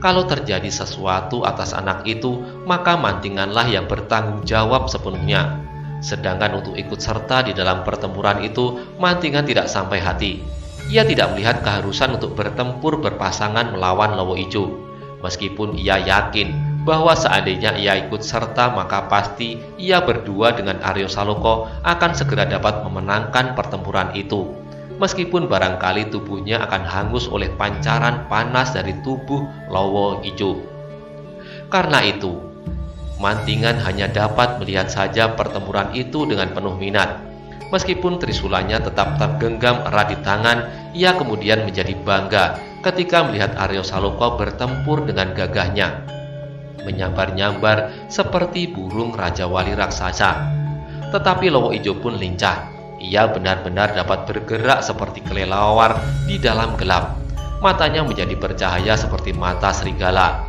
S1: Kalau terjadi sesuatu atas anak itu, maka Mantinganlah yang bertanggung jawab sepenuhnya. Sedangkan untuk ikut serta di dalam pertempuran itu, Mantingan tidak sampai hati. Ia tidak melihat keharusan untuk bertempur berpasangan melawan Lowo Ijo. Meskipun ia yakin bahwa seandainya ia ikut serta maka pasti ia berdua dengan Aryo Saloka akan segera dapat memenangkan pertempuran itu. Meskipun barangkali tubuhnya akan hangus oleh pancaran panas dari tubuh Lowo Ijo. Karena itu, Mantingan hanya dapat melihat saja pertempuran itu dengan penuh minat. Meskipun trisulannya tetap tergenggam erat di tangan, ia kemudian menjadi bangga ketika melihat Aryo Saloka bertempur dengan gagahnya, menyambar-nyambar seperti burung Raja Wali raksasa. Tetapi Lowo Ijo pun lincah. Ia benar-benar dapat bergerak seperti kelelawar di dalam gelap. Matanya menjadi bercahaya seperti mata serigala.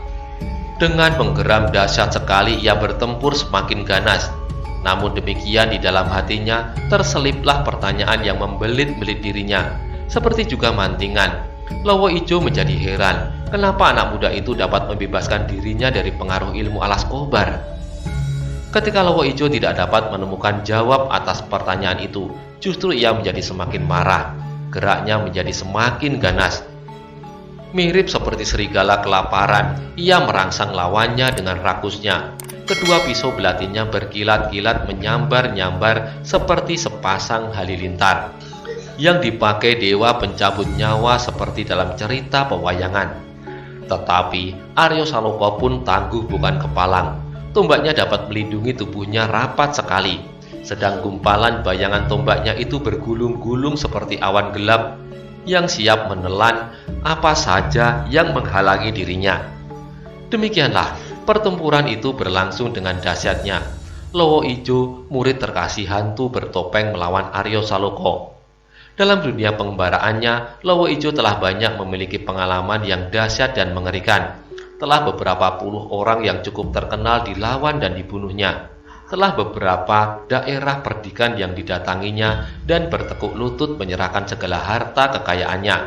S1: Dengan menggeram dahsyat sekali ia bertempur semakin ganas. Namun demikian di dalam hatinya terseliplah pertanyaan yang membelit-belit dirinya. Seperti juga Mantingan, Lowo Ijo menjadi heran kenapa anak muda itu dapat membebaskan dirinya dari pengaruh ilmu alas kobar. Ketika Lowo Ijo tidak dapat menemukan jawab atas pertanyaan itu, justru ia menjadi semakin marah. Geraknya menjadi semakin ganas. Mirip seperti serigala kelaparan, ia merangsang lawannya dengan rakusnya. Kedua pisau belatinya berkilat-kilat menyambar-nyambar seperti sepasang halilintar yang dipakai dewa pencabut nyawa seperti dalam cerita pewayangan. Tetapi Aryo Saloka pun tangguh bukan kepalang. Tombaknya dapat melindungi tubuhnya rapat sekali. Sedang gumpalan bayangan tombaknya itu bergulung-gulung seperti awan gelap yang siap menelan apa saja yang menghalangi dirinya. Demikianlah pertempuran itu berlangsung dengan dahsyatnya. Lowo Ijo, murid terkasih hantu bertopeng melawan Aryo Saloka. Dalam dunia pengembaraannya, Lowo Ijo telah banyak memiliki pengalaman yang dahsyat dan mengerikan. Telah beberapa puluh orang yang cukup terkenal dilawan dan dibunuhnya. Telah beberapa daerah perdikan yang didatanginya dan bertekuk lutut menyerahkan segala harta kekayaannya.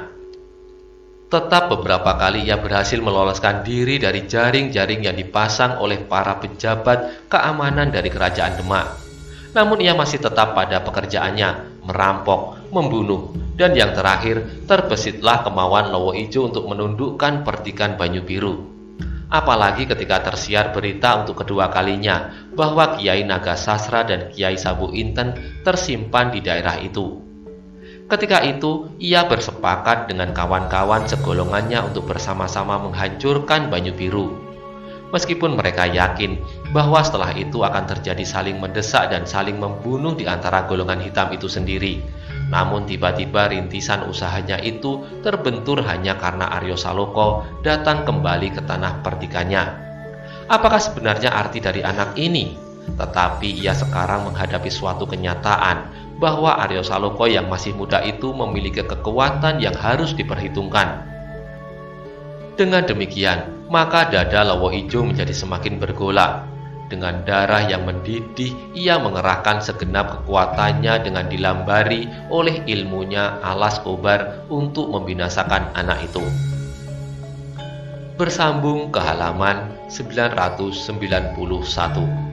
S1: Tetap beberapa kali ia berhasil meloloskan diri dari jaring-jaring yang dipasang oleh para pejabat keamanan dari kerajaan Demak. Namun ia masih tetap pada pekerjaannya, merampok, membunuh, dan yang terakhir terbesitlah kemauan Lowo Ijo untuk menundukkan perdikan Banyu Biru. Apalagi ketika tersiar berita untuk kedua kalinya bahwa Kiai Naga Sasra dan Kiai Sabu Inten tersimpan di daerah itu. Ketika itu, ia bersepakat dengan kawan-kawan segolongannya untuk bersama-sama menghancurkan Banyu Biru. Meskipun mereka yakin bahwa setelah itu akan terjadi saling mendesak dan saling membunuh di antara golongan hitam itu sendiri. Namun tiba-tiba rintisan usahanya itu terbentur hanya karena Aryo Saloko datang kembali ke tanah perdikannya. Apakah sebenarnya arti dari anak ini? Tetapi ia sekarang menghadapi suatu kenyataan bahwa Aryo Saloko yang masih muda itu memiliki kekuatan yang harus diperhitungkan. Dengan demikian, maka dada Lowo Ijo menjadi semakin bergolak. Dengan darah yang mendidih, ia mengerahkan segenap kekuatannya dengan dilambari oleh ilmunya Alas Kobar untuk membinasakan anak itu. Bersambung ke halaman 991.